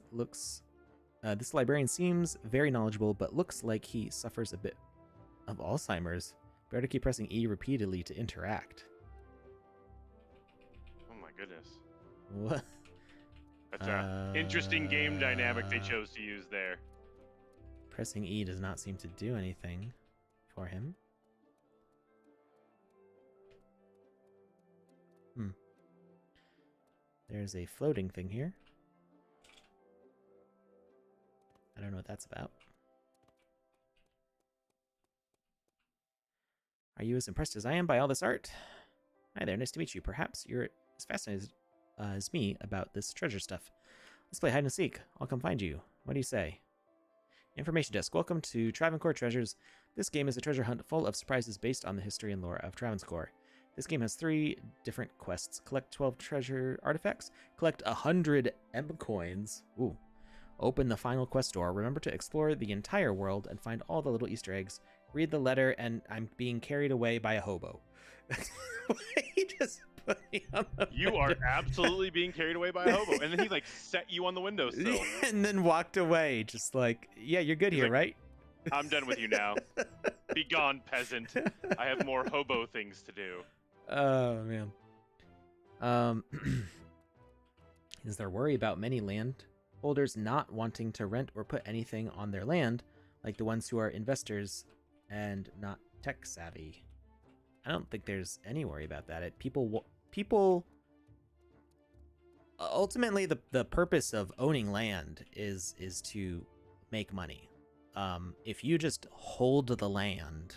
Speaker 1: seems very knowledgeable, but looks like he suffers a bit of Alzheimer's. Better keep pressing E repeatedly to interact.
Speaker 2: Oh my goodness.
Speaker 1: What?
Speaker 2: That's an interesting game dynamic they chose to use there.
Speaker 1: Pressing E does not seem to do anything for him. There's a floating thing here. I don't know what that's about. Are you as impressed as I am by all this art? Hi there, nice to meet you. Perhaps you're as fascinated as me about this treasure stuff. Let's play hide and seek. I'll come find you. What do you say? Information desk. Welcome to Travancore Treasures. This game is a treasure hunt full of surprises based on the history and lore of Travancore. This game has 3 different quests. Collect 12 treasure artifacts. Collect 100 M coins. Ooh. Open the final quest door. Remember to explore the entire world and find all the little Easter eggs. Read the letter, and I'm being carried away by a hobo. He just put me on the
Speaker 2: You are absolutely being carried away by a hobo. And then he set you on the windowsill.
Speaker 1: And then walked away, just like, yeah, you're good here, right?
Speaker 2: I'm done with you now. Be gone, peasant. I have more hobo things to do.
Speaker 1: Oh man. Um, is there worry about many landholders not wanting to rent or put anything on their land, like the ones who are investors and not tech savvy? I don't think there's any worry about that. People ultimately the purpose of owning land is to make money. If you just hold the land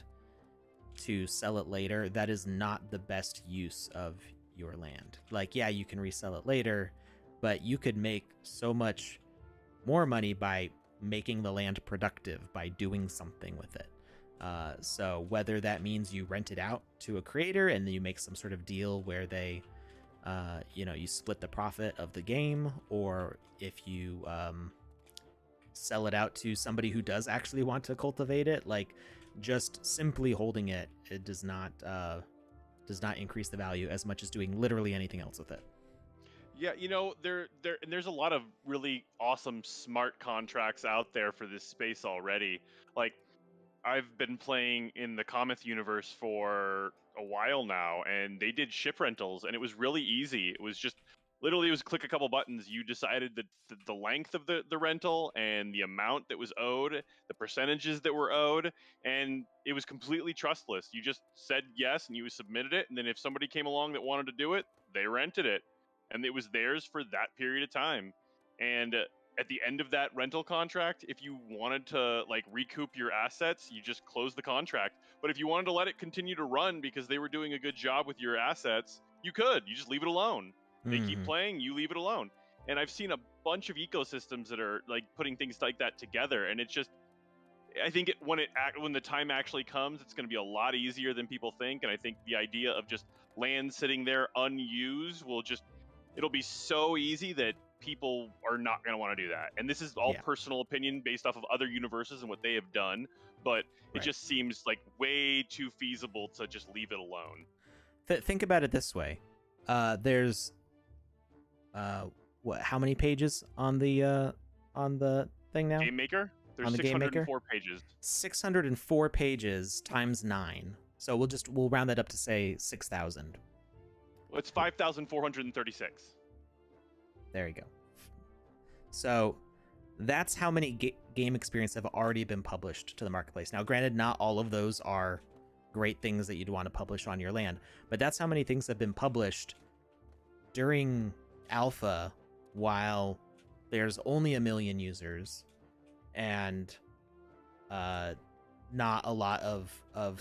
Speaker 1: to sell it later, that is not the best use of your land. Like, yeah, you can resell it later, but you could make so much more money by making the land productive, by doing something with it. So whether that means you rent it out to a creator and then you make some sort of deal where they, you split the profit of the game, or if you sell it out to somebody who does actually want to cultivate it, like just simply holding it does not increase the value as much as doing literally anything else with it.
Speaker 2: Yeah, there's a lot of really awesome smart contracts out there for this space already. Like, I've been playing in the Cometh universe for a while now, and they did ship rentals, and it was really easy. It was just literally, it was click a couple buttons. You decided the length of the rental and the amount that was owed, the percentages that were owed, and it was completely trustless. You just said yes, and you submitted it, and then if somebody came along that wanted to do it, they rented it, and it was theirs for that period of time. And at the end of that rental contract, if you wanted to like recoup your assets, you just close the contract. But if you wanted to let it continue to run because they were doing a good job with your assets, you could. You just leave it alone. They keep playing, you leave it alone. And I've seen a bunch of ecosystems that are like putting things like that together, and it's just, I think when the time actually comes, it's going to be a lot easier than people think. And I think the idea of just land sitting there unused it'll be so easy that people are not going to want to do that. And this is all personal opinion based off of other universes and what they have done, but it just seems like way too feasible to just leave it alone.
Speaker 1: Think about it this way. There's how many pages on the thing now?
Speaker 2: Game Maker? There's
Speaker 1: On the
Speaker 2: 604 pages.
Speaker 1: 604 pages times 9. So we'll round that up to say 6,000.
Speaker 2: Well, it's 5,436.
Speaker 1: There you go. So that's how many game experiences have already been published to the marketplace. Now, granted, not all of those are great things that you'd want to publish on your land, but that's how many things have been published during alpha while there's only 1 million users and not a lot of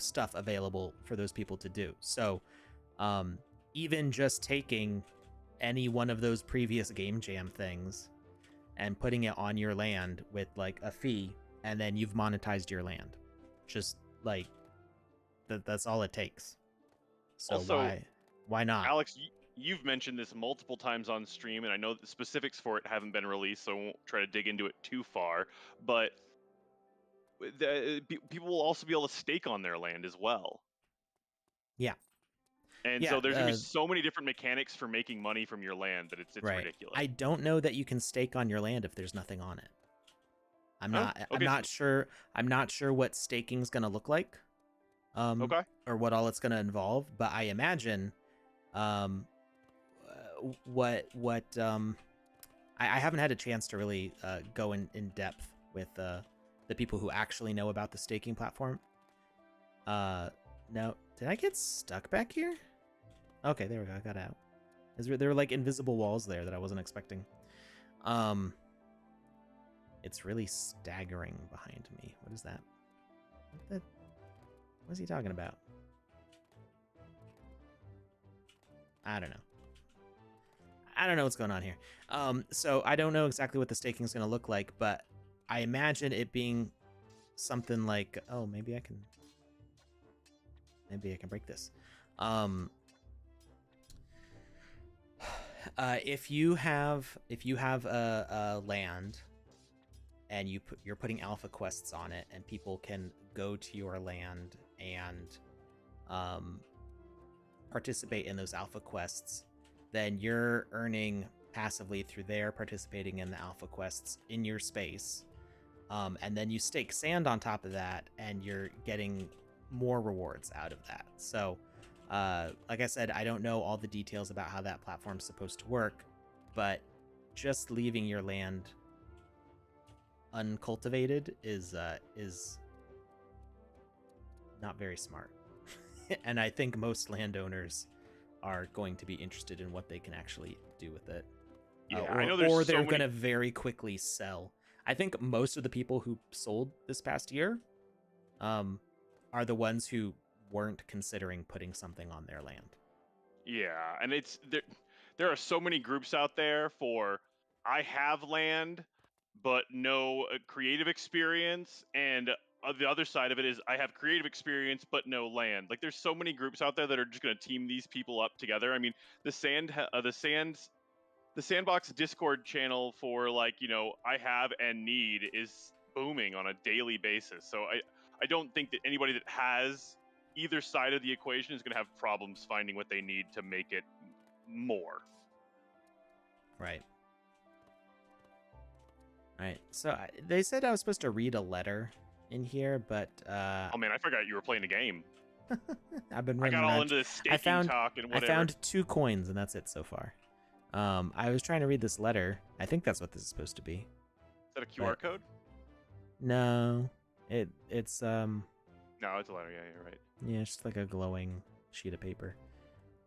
Speaker 1: stuff available for those people to do. So even just taking any one of those previous game jam things and putting it on your land with like a fee, and then you've monetized your land. Just like that's all it takes. So
Speaker 2: also,
Speaker 1: why not?
Speaker 2: Alex, you've mentioned this multiple times on stream, and I know the specifics for it haven't been released, so I won't try to dig into it too far, but people will also be able to stake on their land as well.
Speaker 1: Yeah.
Speaker 2: And so there's going to be so many different mechanics for making money from your land that it's
Speaker 1: right.
Speaker 2: ridiculous.
Speaker 1: I don't know that you can stake on your land if there's nothing on it. I'm not sure what staking's going to look like. Or what all it's going to involve, but I imagine I haven't had a chance to really go in depth with the people who actually know about the staking platform. No, did I get stuck back here? Okay, there we go. I got out. There were like invisible walls there that I wasn't expecting. It's really staggering behind me. What is that? What is he talking about? I don't know. I don't know what's going on here. So I don't know exactly what the staking is going to look like, but I imagine it being something like, oh, maybe I can break this. If you have a land and you're putting alpha quests on it, and people can go to your land and participate in those alpha quests, then you're earning passively through their participating in the alpha quests in your space. And then you stake sand on top of that, and you're getting more rewards out of that. So Like I said, I don't know all the details about how that platform's supposed to work, but just leaving your land uncultivated is not very smart. And I think most landowners are going to be interested in what they can actually do with it.
Speaker 2: Yeah, I know there's
Speaker 1: or
Speaker 2: so
Speaker 1: they're
Speaker 2: many...
Speaker 1: going to very quickly sell. I think most of the people who sold this past year are the ones who weren't considering putting something on their land.
Speaker 2: Yeah, and it's there are so many groups out there for I have land but no creative experience, and the other side of it is I have creative experience but no land. Like there's so many groups out there that are just going to team these people up together. I mean, the Sandbox Discord channel for like, I have and need is booming on a daily basis. So I don't think that anybody that has either side of the equation is going to have problems finding what they need to make it more.
Speaker 1: Right. Right. So they said I was supposed to read a letter in here, but
Speaker 2: Oh man, I forgot you were playing a game.
Speaker 1: I've been
Speaker 2: I
Speaker 1: running
Speaker 2: got all
Speaker 1: around.
Speaker 2: into this staking talk and whatever.
Speaker 1: I found 2 coins, and that's it so far. I was trying to read this letter. I think that's what this is supposed to be.
Speaker 2: Is that a QR code?
Speaker 1: No, it's
Speaker 2: No, it's a letter. Yeah, you're right.
Speaker 1: Yeah, it's just like a glowing sheet of paper.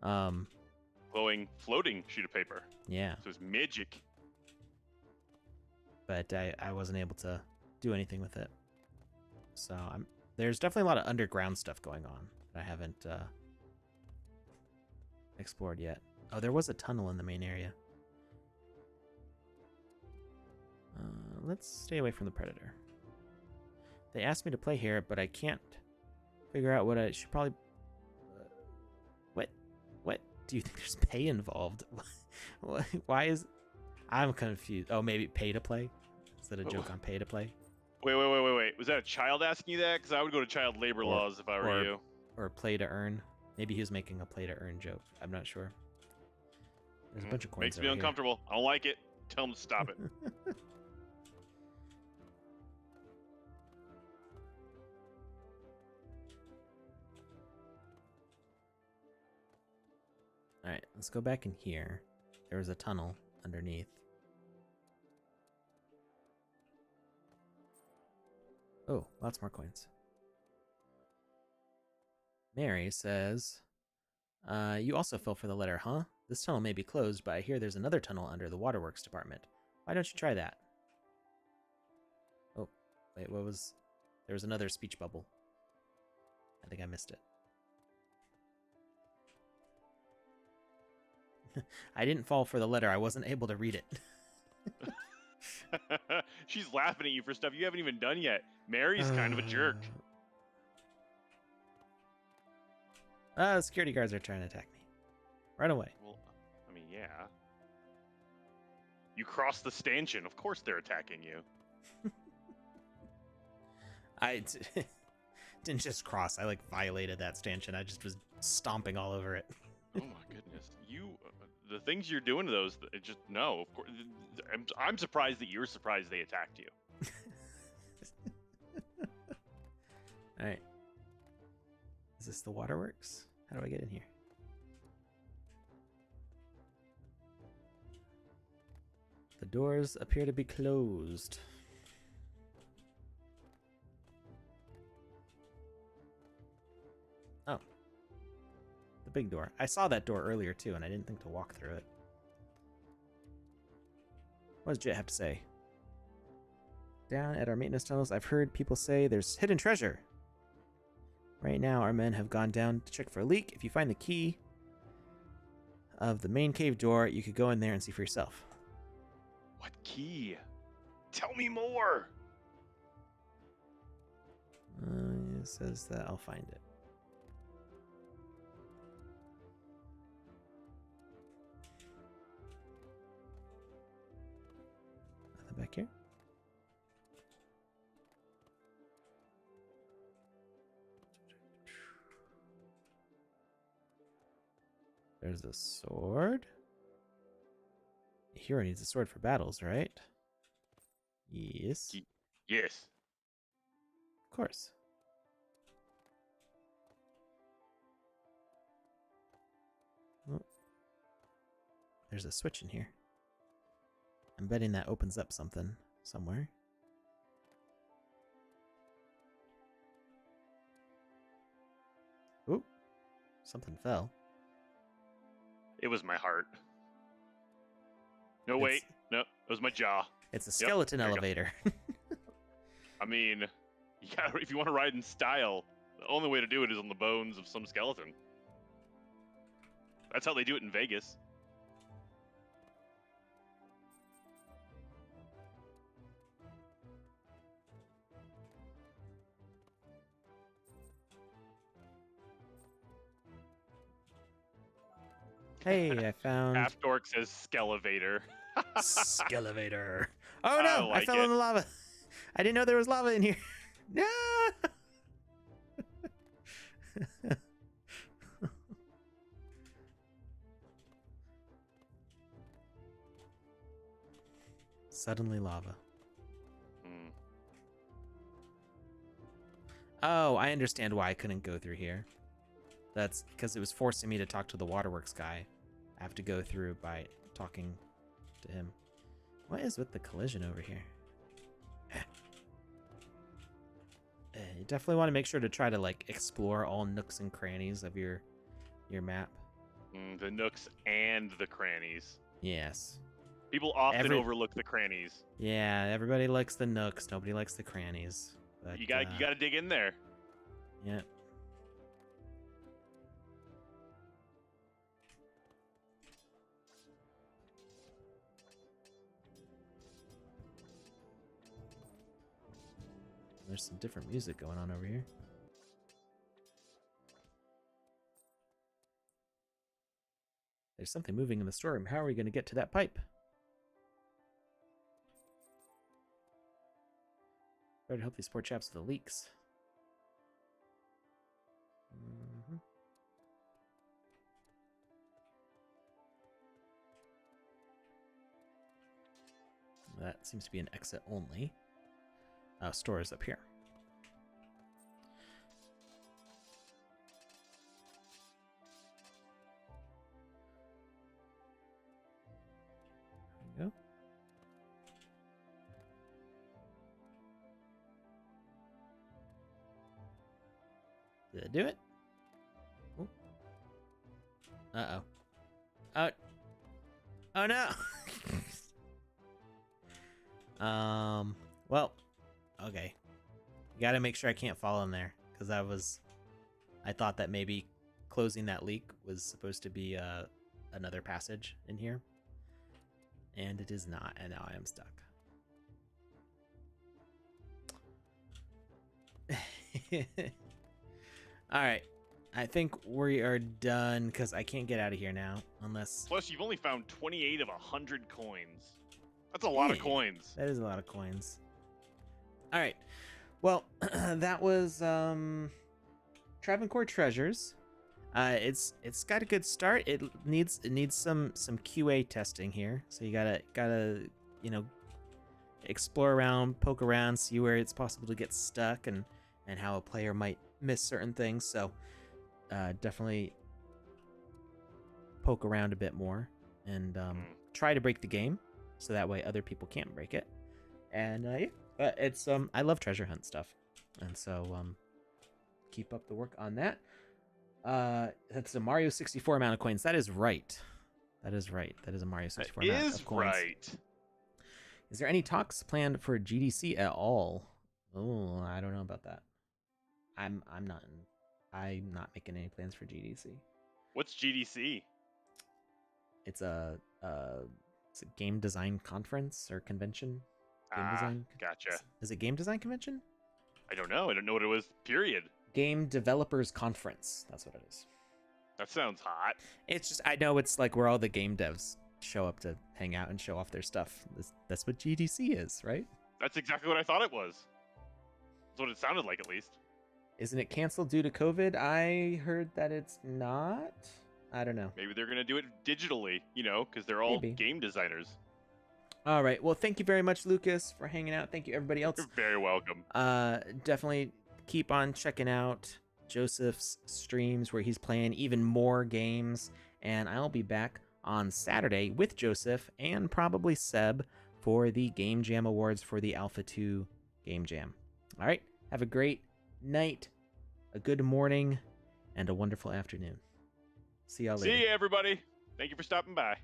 Speaker 2: Glowing, floating sheet of paper.
Speaker 1: Yeah.
Speaker 2: So it's magic.
Speaker 1: But I wasn't able to do anything with it. So there's definitely a lot of underground stuff going on that I haven't explored yet. Oh, there was a tunnel in the main area. Let's stay away from the predator. They asked me to play here, but I can't figure out what I should probably... What? Do you think there's pay involved? Why is... I'm confused. Oh, maybe pay to play? Is that a joke on pay to play?
Speaker 2: Wait. Was that a child asking you that? Because I would go to child labor laws if I were you.
Speaker 1: Or play to earn. Maybe he was making a play to earn joke. I'm not sure. There's a bunch of coins.
Speaker 2: Makes me uncomfortable. I don't like it. Tell him to stop it.
Speaker 1: Alright, let's go back in here. There was a tunnel underneath. Oh, lots more coins. Mary says, you also fell for the letter, huh? This tunnel may be closed, but I hear there's another tunnel under the waterworks department. Why don't you try that? Oh, wait, what was... There was another speech bubble. I think I missed it. I didn't fall for the letter. I wasn't able to read it.
Speaker 2: She's laughing at you for stuff you haven't even done yet. Mary's kind of a jerk.
Speaker 1: Security guards are trying to attack me. Run away.
Speaker 2: Well, I mean, yeah. You crossed the stanchion. Of course they're attacking you.
Speaker 1: I didn't just cross. I violated that stanchion. I just was stomping all over it.
Speaker 2: Oh my goodness. The things you're doing to those, just no. Of course, I'm surprised that you're surprised they attacked you.
Speaker 1: All right. Is this the waterworks? How do I get in here? The doors appear to be closed. Oh. The big door. I saw that door earlier too, and I didn't think to walk through it. What does Jet have to say? Down at our maintenance tunnels, I've heard people say there's hidden treasure. Right now, our men have gone down to check for a leak. If you find the key of the main cave door, you could go in there and see for yourself.
Speaker 2: What key? Tell me more!
Speaker 1: It says that I'll find it. Nothing back here? There's a sword. A hero needs a sword for battles, right? Yes.
Speaker 2: Yes.
Speaker 1: Of course. there's a switch in here. I'm betting that opens up something somewhere. Oop. Something fell.
Speaker 2: It was my heart. No, wait. No, it was my jaw.
Speaker 1: It's a skeleton elevator.
Speaker 2: I mean, yeah, if you want to ride in style, the only way to do it is on the bones of some skeleton. That's how they do it in Vegas.
Speaker 1: Hey, I found...
Speaker 2: Half Dork says Skelevator.
Speaker 1: Skelevator. Oh no, I
Speaker 2: like
Speaker 1: fell in the lava. I didn't know there was lava in here. No! Suddenly lava.
Speaker 2: Mm.
Speaker 1: Oh, I understand why I couldn't go through here. That's because it was forcing me to talk to the waterworks guy. I have to go through by talking to him. What is with the collision over here? You definitely want to make sure to try to like explore all nooks and crannies of your map.
Speaker 2: The nooks and the crannies.
Speaker 1: Yes.
Speaker 2: People often overlook the crannies.
Speaker 1: Yeah, everybody likes the nooks. Nobody likes the crannies. But,
Speaker 2: You gotta dig in there.
Speaker 1: Yeah. There's some different music going on over here. There's something moving in the storeroom. How are we going to get to that pipe? Better help these poor chaps with the leaks. That seems to be an exit only. Store is up here. There we go. Did it do it? Ooh. Uh-oh. Oh. Oh no! Well, okay. You gotta make sure I can't fall in there, because I thought that maybe closing that leak was supposed to be another passage in here. And it is not, and now I am stuck. Alright. I think we are done, because I can't get out of here now, unless...
Speaker 2: Plus, you've only found 28 of 100 coins. That's a lot of coins.
Speaker 1: That is a lot of coins. Alright. Well, that was Travancore Treasures. It's got a good start. It needs some QA testing here. So you gotta explore around, poke around, see where it's possible to get stuck, and how a player might miss certain things. So definitely poke around a bit more and try to break the game, so that way other people can't break it. And yeah, it's I love treasure hunt stuff, and so keep up the work on that. That's a Mario 64 amount of coins. That is right. That is right. That is a Mario 64 amount of coins.
Speaker 2: Right.
Speaker 1: Is there any talks planned for GDC at all? Oh, I don't know about that. I'm not making any plans for GDC.
Speaker 2: What's GDC?
Speaker 1: It's a game design conference or convention. Game design.
Speaker 2: Gotcha.
Speaker 1: Is it game design convention?
Speaker 2: I don't know. I don't know what it was. Period.
Speaker 1: Game Developers Conference. That's what it is.
Speaker 2: That sounds hot.
Speaker 1: It's just, I know it's like where all the game devs show up to hang out and show off their stuff. That's what GDC is, right?
Speaker 2: That's exactly what I thought it was. That's what it sounded like, at least.
Speaker 1: Isn't it canceled due to COVID? I heard that it's not. I don't know.
Speaker 2: Maybe they're going to do it digitally, because they're all game designers.
Speaker 1: All right. Well, thank you very much, Lucas, for hanging out. Thank you, everybody else.
Speaker 2: You're very welcome.
Speaker 1: Definitely keep on checking out Joseph's streams where he's playing even more games. And I'll be back on Saturday with Joseph and probably Seb for the Game Jam Awards for the Alpha 2 Game Jam. All right, have a great night, a good morning, and a wonderful afternoon. See y'all later.
Speaker 2: See you, everybody. Thank you for stopping by.